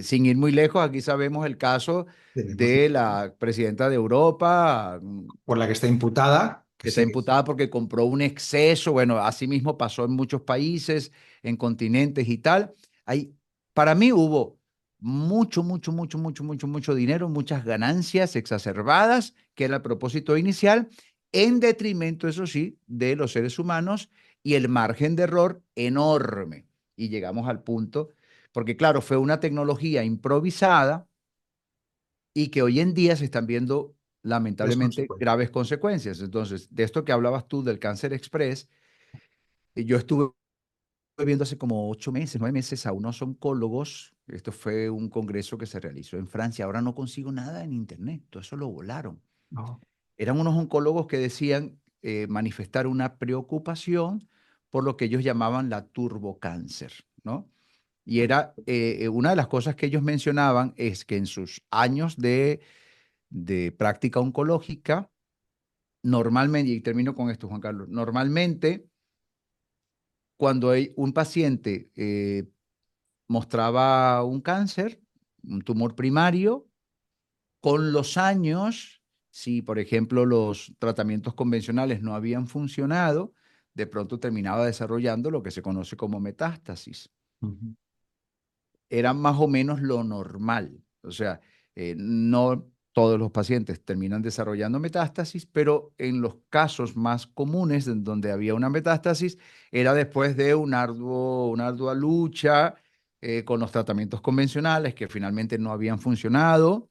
Sin ir muy lejos, aquí sabemos el caso Tenemos de la presidenta de Europa, por la que está imputada, que que está sigue. imputada porque compró un exceso. Bueno, así mismo pasó en muchos países, en continentes y tal. Hay, para mí hubo mucho dinero, muchas ganancias exacerbadas, que era el propósito inicial, en detrimento, eso sí, de los seres humanos, y el margen de error enorme. Y llegamos al punto, porque claro, fue una tecnología improvisada y que hoy en día se están viendo Las lamentablemente consecuencias. graves consecuencias. Entonces, de esto que hablabas tú del cáncer express, yo estuve viendo hace como 8 meses, 9 meses a unos oncólogos. Esto fue un congreso que se realizó en Francia. Ahora no consigo nada en internet, todo eso lo volaron. No. Eran unos oncólogos que decían manifestar una preocupación por lo que ellos llamaban la turbocáncer, ¿no? Y era una de las cosas que ellos mencionaban es que en sus años de práctica oncológica, normalmente, y termino con esto, Juan Carlos, normalmente cuando hay un paciente mostraba un cáncer, un tumor primario, con los años, si por ejemplo los tratamientos convencionales no habían funcionado, de pronto terminaba desarrollando lo que se conoce como metástasis. Ujú. Era más o menos lo normal. O sea, no todos los pacientes terminan desarrollando metástasis, pero en los casos más comunes en donde había una metástasis, era después de una ardua lucha con los tratamientos convencionales que finalmente no habían funcionado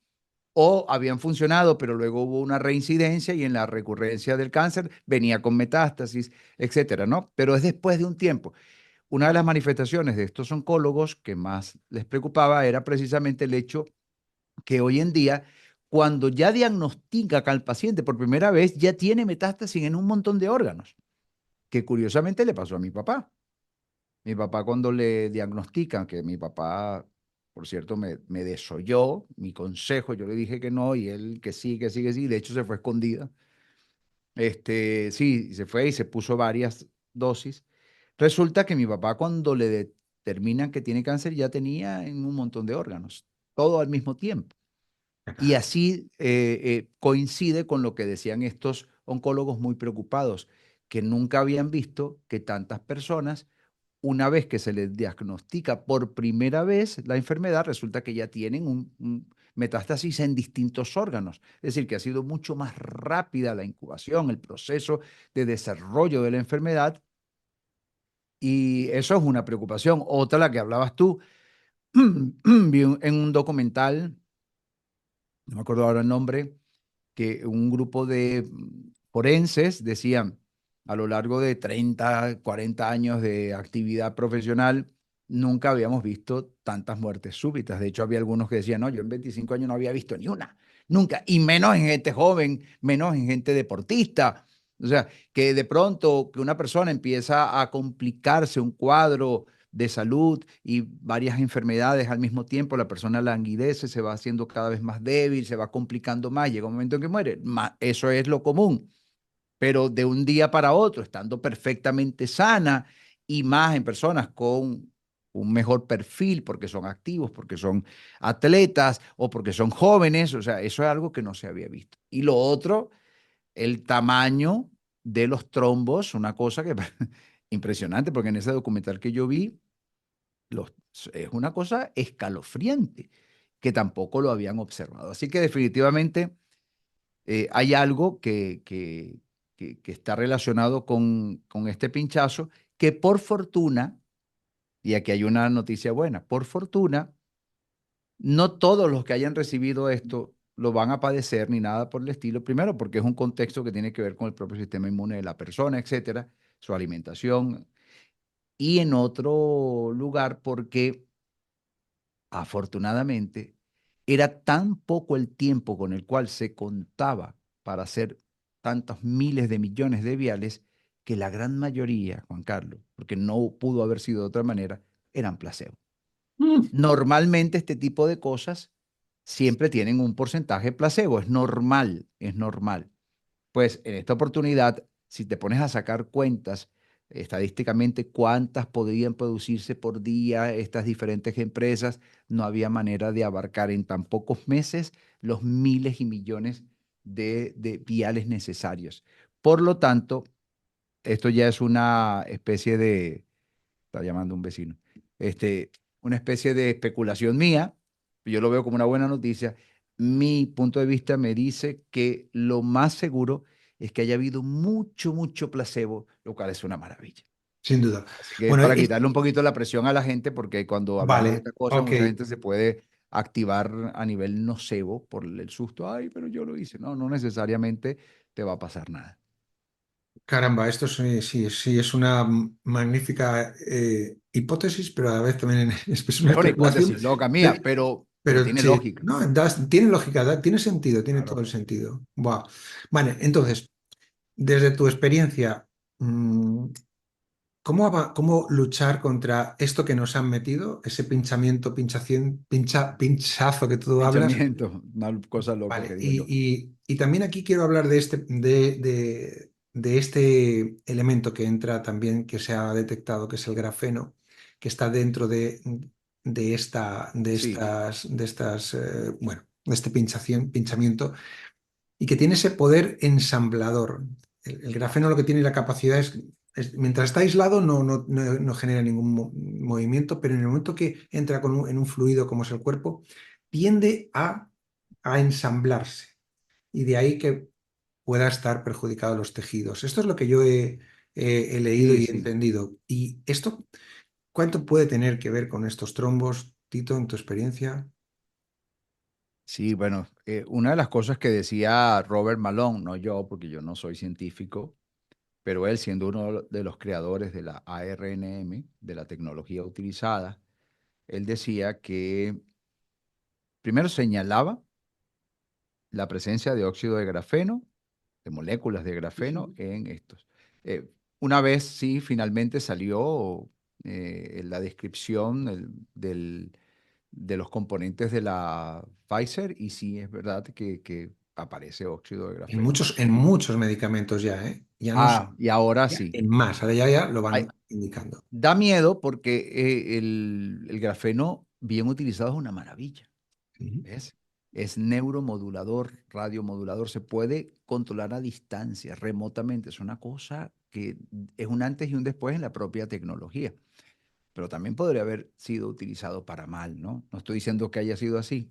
o habían funcionado, pero luego hubo una reincidencia y en la recurrencia del cáncer venía con metástasis, etcétera, ¿no? Pero es después de un tiempo. Una de las manifestaciones de estos oncólogos que más les preocupaba era precisamente el hecho que hoy en día, cuando ya diagnostica al paciente por primera vez, ya tiene metástasis en un montón de órganos, que curiosamente le pasó a mi papá. Mi papá cuando le diagnostican, que mi papá, por cierto, me desoyó mi consejo, yo le dije que no y él que sí, que sí, que sí, de hecho se fue escondida. Sí, se fue y se puso varias dosis. Resulta que mi papá cuando le determinan que tiene cáncer ya tenía en un montón de órganos, todo al mismo tiempo. Y así coincide con lo que decían estos oncólogos muy preocupados, que nunca habían visto que tantas personas, una vez que se les diagnostica por primera vez la enfermedad, resulta que ya tienen un metástasis en distintos órganos. Es decir, que ha sido mucho más rápida la incubación, el proceso de desarrollo de la enfermedad, y eso es una preocupación. Otra, la que hablabas tú, vi en un documental, no me acuerdo ahora el nombre, que un grupo de forenses decían, a lo largo de 30, 40 años de actividad profesional, nunca habíamos visto tantas muertes súbitas. De hecho, había algunos que decían, no, yo en 25 años no había visto ni una, nunca, y menos en gente joven, menos en gente deportista. O sea, que de pronto que una persona empieza a complicarse un cuadro de salud y varias enfermedades al mismo tiempo, la persona languidece, se va haciendo cada vez más débil, se va complicando más, llega un momento en que muere. Eso es lo común, pero de un día para otro, estando perfectamente sana y más en personas con un mejor perfil, porque son activos, porque son atletas o porque son jóvenes, o sea, eso es algo que no se había visto. Y lo otro, el tamaño de los trombos, una cosa que impresionante, porque en ese documental que yo vi, los, es una cosa escalofriante, que tampoco lo habían observado. Así que definitivamente hay algo que está relacionado con este pinchazo, que por fortuna, y aquí hay una noticia buena, por fortuna, no todos los que hayan recibido esto lo van a padecer ni nada por el estilo. Primero, porque es un contexto que tiene que ver con el propio sistema inmune de la persona, etcétera, su alimentación. Y en otro lugar, porque afortunadamente era tan poco el tiempo con el cual se contaba para hacer tantos miles de millones de viales que la gran mayoría, Juan Carlos, porque no pudo haber sido de otra manera, eran placebo. Mm. Normalmente este tipo de cosas siempre tienen un porcentaje placebo, es normal, es normal. Pues en esta oportunidad, si te pones a sacar cuentas estadísticamente cuántas podrían producirse por día estas diferentes empresas, no había manera de abarcar en tan pocos meses los miles y millones de viales necesarios. Por lo tanto, esto ya es una especie de, está llamando un vecino, una especie de especulación mía, yo lo veo como una buena noticia. Mi punto de vista me dice que lo más seguro es que haya habido mucho, mucho placebo, lo cual es una maravilla. Sin duda. Así que Bueno, para quitarle un poquito la presión a la gente, porque cuando hablamos de vale, estas cosas, ok. mucha gente se puede activar a nivel nocebo por el susto. Ay, pero yo lo hice. No, no necesariamente te va a pasar nada. Caramba, esto sí, sí, sí es una magnífica hipótesis, pero a la vez también es una Es una especulación. hipótesis loca mía, Pe- pero Pero tiene sí, lógica. no, tiene lógica, tiene sentido, tiene todo Claro. el sentido. Buah. Vale, entonces, desde tu experiencia, mm, ¿cómo luchar contra esto que nos han metido, ese pinchamiento, pinchación, pinchazo que tú hablas? Pinchamiento, una cosa loca que Vale, digo yo. y también aquí quiero hablar de este elemento que entra también, que se ha detectado, que es el grafeno, que está dentro Sí, de estas, bueno, de este pinchamiento, y que tiene ese poder ensamblador. El grafeno lo que tiene la capacidad mientras está aislado no genera ningún movimiento, pero en el momento que entra en un fluido como es el cuerpo, tiende a ensamblarse y de ahí que pueda estar perjudicado los tejidos. Esto es lo que yo he leído sí, y he sí. entendido. ¿Y esto cuánto puede tener que ver con estos trombos, Tito, en tu experiencia? Sí, bueno, una de las cosas que decía Robert Malone, no yo, porque yo no soy científico, pero él siendo uno de los creadores de la ARNM, de la tecnología utilizada, él decía que primero señalaba la presencia de óxido de grafeno, de moléculas de grafeno en estos. Una vez sí, finalmente salió la descripción de los componentes de la Pfizer y sí es verdad que aparece óxido de grafeno. En muchos medicamentos ya, ¿eh? Ya no Ah, son, y ahora ya sí. en más, ahora ya lo Hay- van indicando. Da miedo porque el grafeno bien utilizado es una maravilla. Ujú. ¿Ves? Es neuromodulador, radiomodulador, se puede controlar a distancia, remotamente. Es una cosa que es un antes y un después en la propia tecnología, pero también podría haber sido utilizado para mal, ¿no? No estoy diciendo que haya sido así,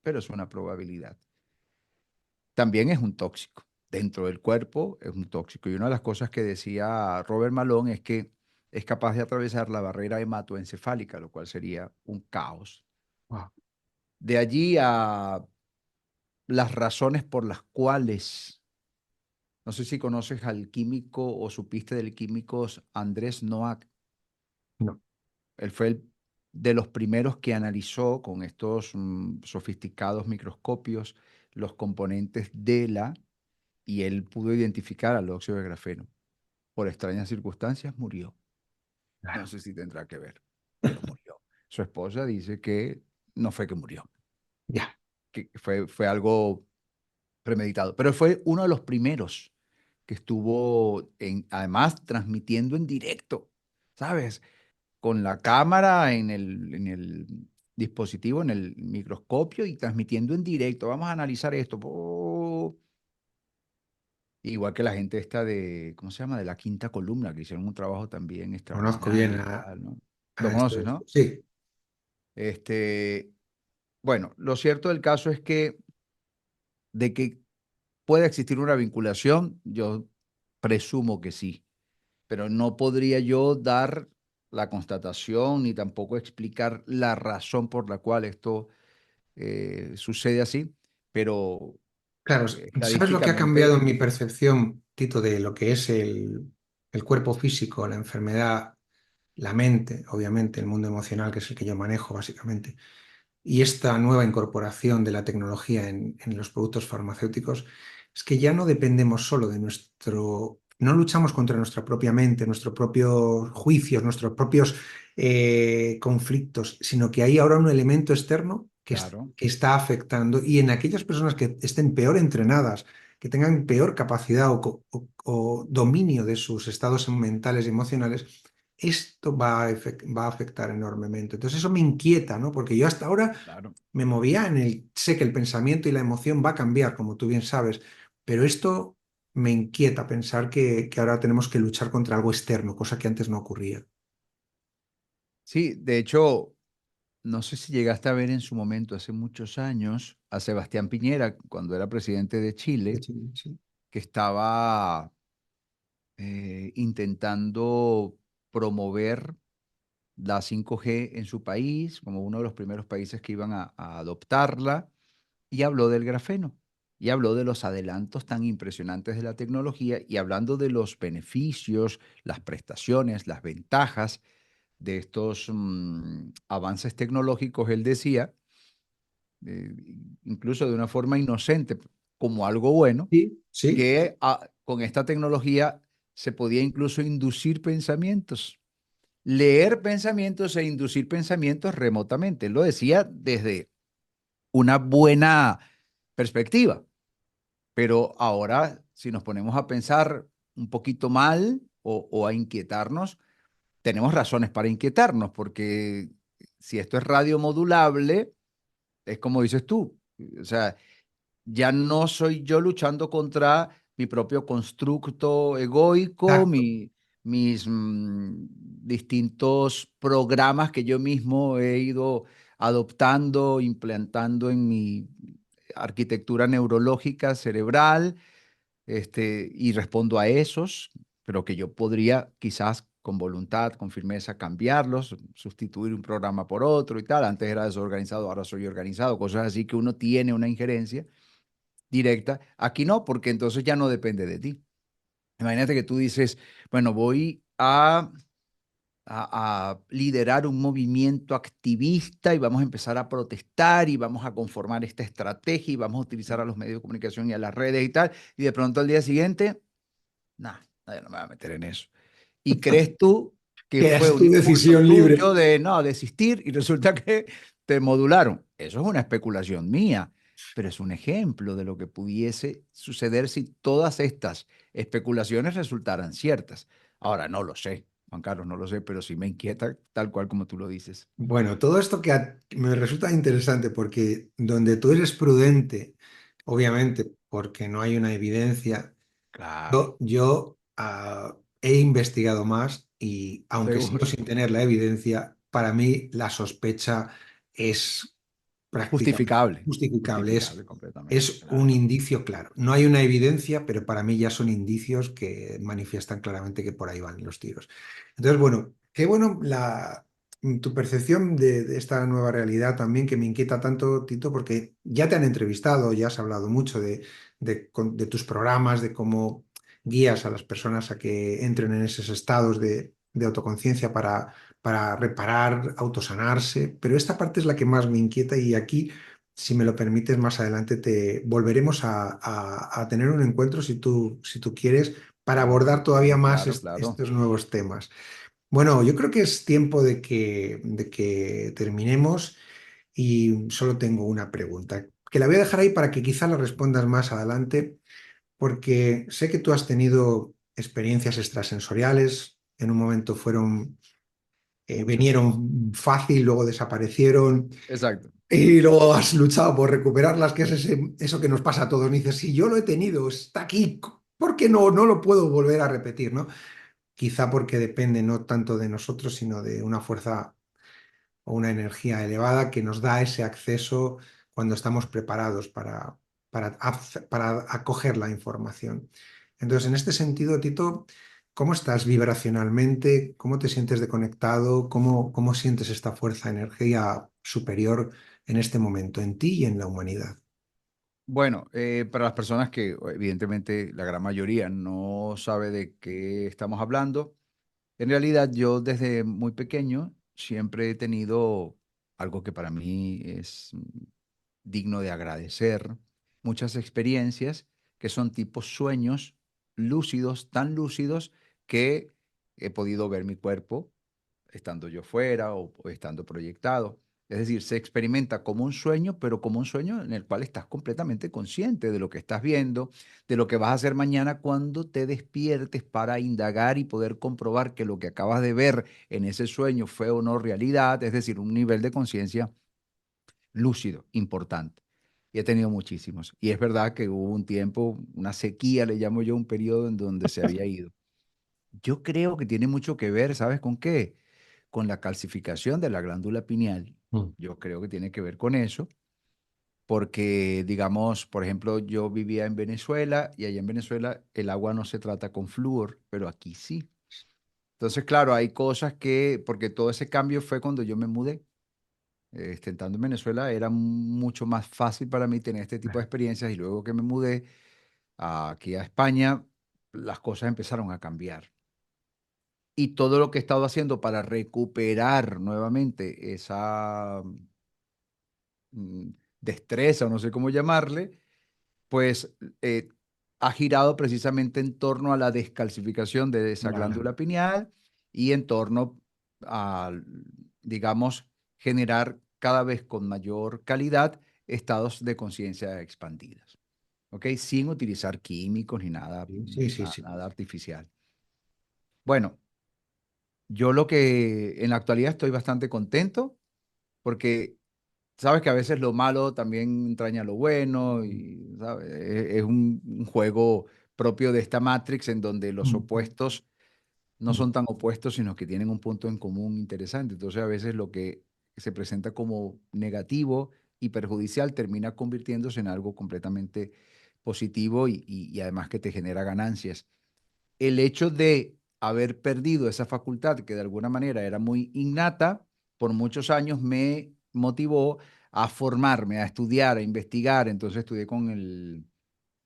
pero es una probabilidad. También es un tóxico. Dentro del cuerpo es un tóxico. Y una de las cosas que decía Robert Malone es que es capaz de atravesar la barrera hematoencefálica, lo cual sería un caos. Wow. De allí a las razones por las cuales, no sé si conoces al químico o supiste del químico Andrés Noack. No. Él fue de los primeros que analizó con estos sofisticados microscopios los componentes de y él pudo identificar al óxido de grafeno. Por extrañas circunstancias murió. No claro, sé si tendrá que ver, pero murió. Su esposa dice que no fue que murió, ya. que fue algo premeditado, pero fue uno de los primeros que estuvo además transmitiendo en directo, ¿sabes? Con la cámara en el dispositivo, en el microscopio y transmitiendo en directo. Vamos a analizar esto. Igual que la gente esta de, ¿cómo se llama? De la Quinta Columna, que hicieron un trabajo también Conozco bien extraordinario y tal, ¿no? Lo a este. conoces, ¿no? Sí, Este, bueno, lo cierto del caso es que de que puede existir una vinculación, yo presumo que sí, pero no podría yo dar la constatación ni tampoco explicar la razón por la cual esto sucede así, pero claro. ¿Sabes lo que ha cambiado estadísticamente, en mi percepción, Tito, de lo que es el cuerpo físico, la enfermedad, la mente, obviamente, el mundo emocional, que es el que yo manejo básicamente, y esta nueva incorporación de la tecnología en los productos farmacéuticos? Es que ya no dependemos solo de no luchamos contra nuestra propia mente, nuestros propios juicios, nuestros propios conflictos, sino que hay ahora un elemento externo claro, que está afectando, y en aquellas personas que estén peor entrenadas, que tengan peor capacidad o dominio de sus estados mentales y emocionales, esto va a afectar enormemente. Entonces eso me inquieta, ¿no? Porque yo hasta ahora claro. me movía sé que el pensamiento y la emoción va a cambiar, como tú bien sabes, pero esto me inquieta pensar que ahora tenemos que luchar contra algo externo, cosa que antes no ocurría. Sí, de hecho, no sé si llegaste a ver en su momento, hace muchos años, a Sebastián Piñera, cuando era presidente de De Chile, hecho, sí. que estaba intentando promover la 5G en su país, como uno de los primeros países que iban a adoptarla, y habló del grafeno, y habló de los adelantos tan impresionantes de la tecnología, y hablando de los beneficios, las prestaciones, las ventajas de estos avances tecnológicos, él decía, eh, incluso de una forma inocente, como algo bueno, Sí, sí, que con esta tecnología se podía incluso inducir pensamientos, leer pensamientos e inducir pensamientos remotamente. Él lo decía desde una buena perspectiva, pero ahora si nos ponemos a pensar un poquito mal o a inquietarnos, tenemos razones para inquietarnos, porque si esto es radiomodulable, es como dices tú, o sea, ya no soy yo luchando contra mi propio constructo egoico, exacto. mis distintos programas que yo mismo he ido adoptando, implantando en mi arquitectura neurológica cerebral, y respondo a esos, pero que yo podría quizás con voluntad, con firmeza, cambiarlos, sustituir un programa por otro y tal. Antes era desorganizado, ahora soy organizado, cosas así que uno tiene una injerencia directa. Aquí no, porque entonces ya no depende de ti. Imagínate que tú dices, bueno, voy a liderar un movimiento activista y vamos a empezar a protestar y vamos a conformar esta estrategia y vamos a utilizar a los medios de comunicación y a las redes y tal. Y de pronto al día siguiente, nada, nadie no me va a meter en eso. ¿Y crees tú que Que fue es un tu impulso decisión libre. tuyo de no desistir y resulta que te modularon? Eso es una especulación mía, pero es un ejemplo de lo que pudiese suceder si todas estas especulaciones resultaran ciertas. Ahora, no lo sé, Juan Carlos, no lo sé, pero sí me inquieta tal cual como tú lo dices. Bueno, todo esto me resulta interesante porque donde tú eres prudente, obviamente, porque no hay una evidencia. Claro, Yo he investigado más y, aunque sigo seguro. sin tener la evidencia, para mí la sospecha es prácticamente Justificable, justificable. justificable completamente, Es un claro. indicio claro. No hay una evidencia, pero para mí ya son indicios que manifiestan claramente que por ahí van los tiros. Entonces, bueno, qué bueno tu percepción de esta nueva realidad también, que me inquieta tanto, Tito, porque ya te han entrevistado, ya has hablado mucho de tus programas, de cómo guías a las personas a que entren en esos estados de autoconciencia para reparar, autosanarse, pero esta parte es la que más me inquieta, y aquí, si me lo permites, más adelante te volveremos a tener un encuentro, si tú quieres, para abordar todavía Sí, más claro, claro. estos nuevos temas. Bueno, yo creo que es tiempo de que terminemos y solo tengo una pregunta, que la voy a dejar ahí para que quizá la respondas más adelante, porque sé que tú has tenido experiencias extrasensoriales, en un momento Muchas. vinieron fácil, luego desaparecieron. Exacto. Y luego has luchado por recuperarlas, que es eso que nos pasa a todos. Y dices, si yo lo he tenido, está aquí, ¿por qué no lo puedo volver a repetir, ¿no? Quizá porque depende no tanto de nosotros, sino de una fuerza o una energía elevada que nos da ese acceso cuando estamos preparados para acoger la información. Entonces, en este sentido, Tito, ¿cómo estás vibracionalmente? ¿Cómo te sientes desconectado? ¿Cómo sientes esta fuerza, energía superior en este momento, en ti y en la humanidad? Bueno, para las personas que evidentemente la gran mayoría no sabe de qué estamos hablando, en realidad yo desde muy pequeño siempre he tenido algo que para mí es digno de agradecer, muchas experiencias que son tipo sueños lúcidos, tan lúcidos que he podido ver mi cuerpo estando yo fuera o estando proyectado. Es decir, se experimenta como un sueño, pero como un sueño en el cual estás completamente consciente de lo que estás viendo, de lo que vas a hacer mañana cuando te despiertes para indagar y poder comprobar que lo que acabas de ver en ese sueño fue o no realidad, es decir, un nivel de conciencia lúcido, importante. Y he tenido muchísimos. Y es verdad que hubo un tiempo, una sequía, le llamo yo, un periodo en donde se había ido. Yo creo que tiene mucho que ver, ¿sabes con qué? Con la calcificación de la glándula pineal. Mm. Yo creo que tiene que ver con eso, porque, digamos, por ejemplo, yo vivía en Venezuela y allá en Venezuela el agua no se trata con flúor, pero aquí sí. Entonces, claro, hay cosas que, porque todo ese cambio fue cuando yo me mudé. Estando en Venezuela era mucho más fácil para mí tener este tipo de experiencias y luego que me mudé aquí a España, las cosas empezaron a cambiar. Y todo lo que he estado haciendo para recuperar nuevamente esa mm, destreza, o no sé cómo llamarle, pues eh, ha girado precisamente en torno a la descalcificación de esa Vale. glándula pineal y en torno a, digamos, generar cada vez con mayor calidad estados de conciencia expandidas, ¿ok? Sin utilizar químicos ni nada, Sí, sí, sí. nada artificial. Bueno, yo lo que en la actualidad estoy bastante contento porque sabes que a veces lo malo también entraña lo bueno y ¿sabes? Es un juego propio de esta Matrix en donde los opuestos no son tan opuestos, sino que tienen un punto en común interesante. Entonces a veces lo que se presenta como negativo y perjudicial termina convirtiéndose en algo completamente positivo y además que te genera ganancias. El hecho de haber perdido esa facultad que de alguna manera era muy innata, por muchos años me motivó a formarme, a estudiar, a investigar. Entonces estudié con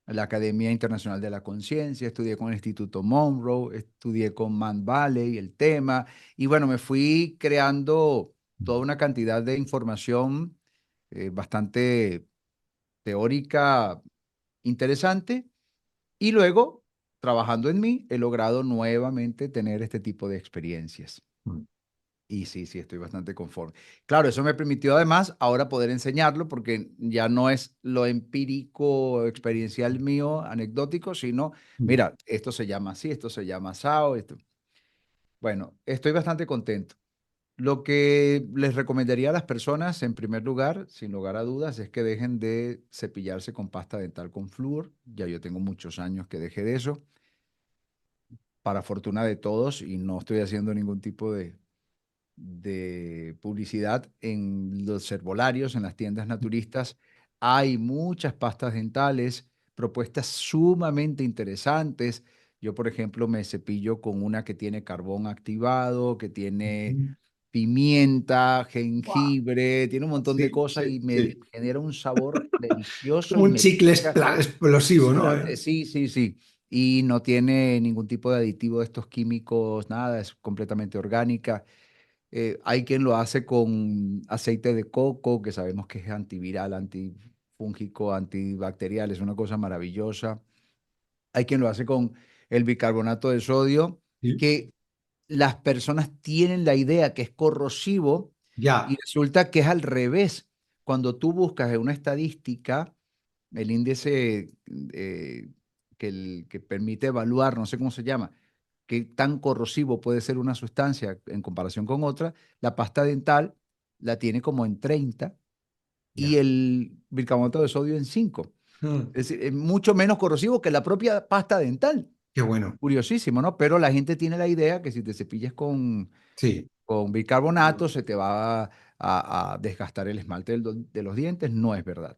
la Academia Internacional de la Conciencia, estudié con el Instituto Monroe, estudié con Man Valley, el tema, y bueno, me fui creando toda una cantidad de información bastante teórica, interesante, y luego, trabajando en mí, he logrado nuevamente tener este tipo de experiencias. Y sí, sí, estoy bastante conforme. Claro, eso me permitió además ahora poder enseñarlo porque ya no es lo empírico, experiencial mío, anecdótico, sino, mira, esto se llama así, esto se llama SAO, esto. Bueno, estoy bastante contento. Lo que les recomendaría a las personas, en primer lugar, sin lugar a dudas, es que dejen de cepillarse con pasta dental con flúor. Ya yo tengo muchos años que dejé de eso, para fortuna de todos, y no estoy haciendo ningún tipo de publicidad en los herbolarios, en las tiendas naturistas. Hay muchas pastas dentales, propuestas sumamente interesantes. Yo, por ejemplo, me cepillo con una que tiene carbón activado, que tiene pimienta, Guau. jengibre, tiene un montón de Sí, cosas sí, y me sí. genera un sabor delicioso Como y un me chicle pica. explosivo, ¿no? Sí, sí, sí. Y no tiene ningún tipo de aditivo de estos químicos, nada, es completamente orgánica. Hay quien lo hace con aceite de coco, que sabemos que es antiviral, antifúngico, antibacterial, es una cosa maravillosa. Hay quien lo hace con el bicarbonato de sodio, Sí. que las personas tienen la idea que es corrosivo y Ya. resulta que es al revés. Cuando tú buscas en una estadística el índice que permite evaluar, no sé cómo se llama, qué tan corrosivo puede ser una sustancia en comparación con otra, la pasta dental la tiene como en 30 y Ya. el bicarbonato de sodio en 5. Mm, Es decir, es mucho menos corrosivo que la propia pasta dental. qué bueno. Curiosísimo, ¿no? Pero la gente tiene la idea que si te cepillas Sí. con bicarbonato se te va a desgastar el esmalte de los dientes. No es verdad.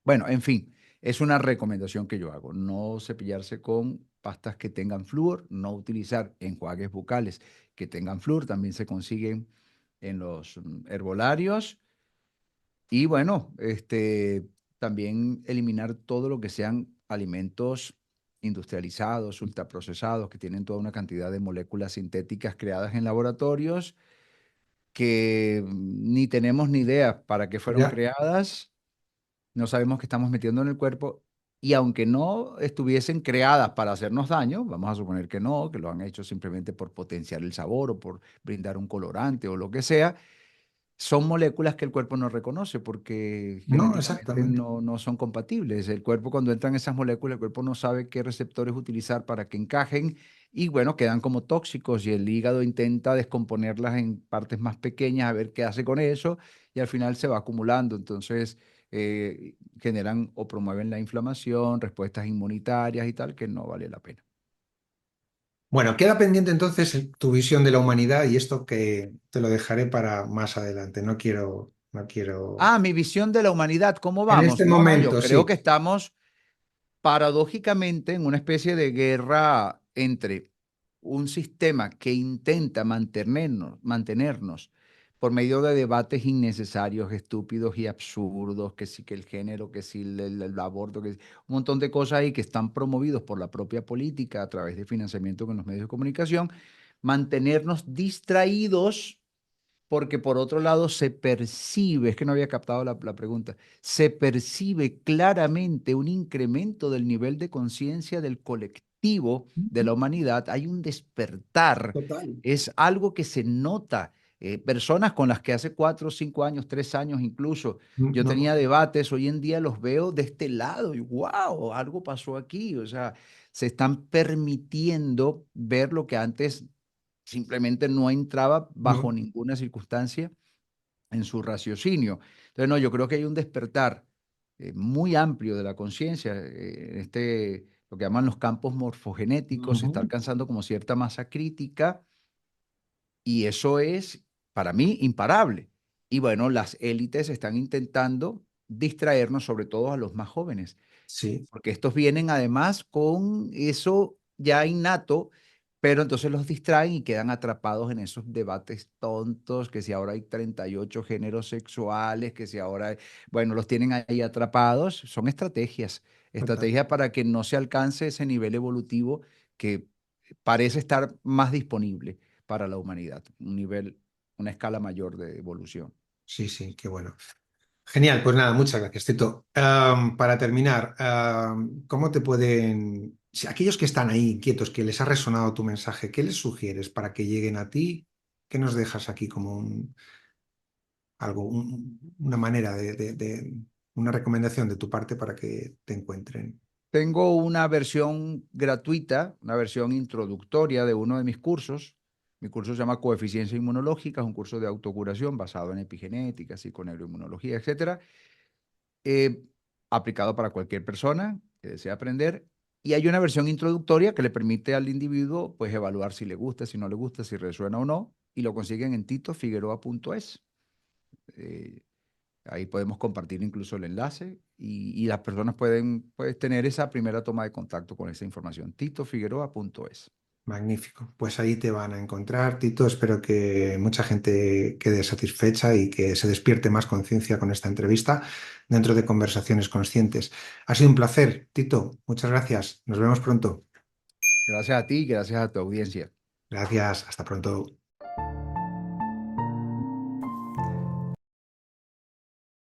Bueno, en fin, es una recomendación que yo hago. No cepillarse con pastas que tengan flúor, no utilizar enjuagues bucales que tengan flúor, también se consiguen en los herbolarios. Y bueno, también eliminar todo lo que sean alimentos industrializados, ultraprocesados, que tienen toda una cantidad de moléculas sintéticas creadas en laboratorios que ni tenemos ni idea para qué fueron Ya. creadas, no sabemos qué estamos metiendo en el cuerpo. Y aunque no estuviesen creadas para hacernos daño, vamos a suponer que no, que lo han hecho simplemente por potenciar el sabor o por brindar un colorante o lo que sea, son moléculas que el cuerpo no reconoce porque No, genéticamente exactamente. no son compatibles. El cuerpo, cuando entran esas moléculas, el cuerpo no sabe qué receptores utilizar para que encajen y bueno, quedan como tóxicos y el hígado intenta descomponerlas en partes más pequeñas a ver qué hace con eso y al final se va acumulando. Entonces generan o promueven la inflamación, respuestas inmunitarias y tal, que no vale la pena. Bueno, queda pendiente entonces tu visión de la humanidad y esto que te lo dejaré para más adelante. No quiero. Ah, mi visión de la humanidad, ¿cómo En vamos? este No, no, yo momento, creo sí. que estamos paradójicamente en una especie de guerra entre un sistema que intenta mantenernos por medio de debates innecesarios, estúpidos y absurdos, que sí que el género, que sí el aborto, que sí, un montón de cosas ahí que están promovidos por la propia política a través de financiamiento con los medios de comunicación, mantenernos distraídos porque por otro lado se percibe, es que no había captado la pregunta, se percibe claramente un incremento del nivel de conciencia del colectivo de la humanidad, hay un despertar, Total. es algo que se nota. Personas con las que hace 4, 5 años, 3 años incluso, yo No, tenía debates, hoy en día los veo de este lado y wow, algo pasó aquí, o sea, se están permitiendo ver lo que antes simplemente no entraba bajo no. ninguna circunstancia en su raciocinio. Entonces, no, yo creo que hay un despertar muy amplio de la conciencia, lo que llaman los campos morfogenéticos, se está Ujú. alcanzando como cierta masa crítica y eso es, para mí, imparable. Y bueno, las élites están intentando distraernos, sobre todo a los más jóvenes Sí, porque estos vienen además con eso ya innato, pero entonces los distraen y quedan atrapados en esos debates tontos, que si ahora hay 38 géneros sexuales, que si ahora, bueno, los tienen ahí atrapados, son estrategias, total. estrategias para que no se alcance ese nivel evolutivo que parece estar más disponible para la humanidad, un nivel, una escala mayor de evolución. Sí, sí, qué bueno. Genial, pues nada, muchas gracias, Tito. Para terminar, ¿cómo te pueden, si aquellos que están ahí inquietos, que les ha resonado tu mensaje, qué les sugieres para que lleguen a ti? ¿Qué nos dejas aquí como una manera una recomendación de tu parte para que te encuentren? Tengo una versión gratuita, una versión introductoria de uno de mis cursos. Mi curso se llama Coeficiencia Inmunológica, es un curso de autocuración basado en epigenética, psiconeuroinmunología, etcétera, eh, aplicado para cualquier persona que desee aprender. Y hay una versión introductoria que le permite al individuo pues, evaluar si le gusta, si no le gusta, si resuena o no, y lo consiguen en titofigueroa.es. Eh, Ahí podemos compartir incluso el enlace y las personas pueden pues, tener esa primera toma de contacto con esa información. titofigueroa.es. Magnífico. Pues ahí te van a encontrar, Tito. Espero que mucha gente quede satisfecha y que se despierte más conciencia con esta entrevista dentro de Conversaciones Conscientes. Ha sido un placer, Tito. Muchas gracias. Nos vemos pronto. Gracias a ti y gracias a tu audiencia. Gracias. Hasta pronto.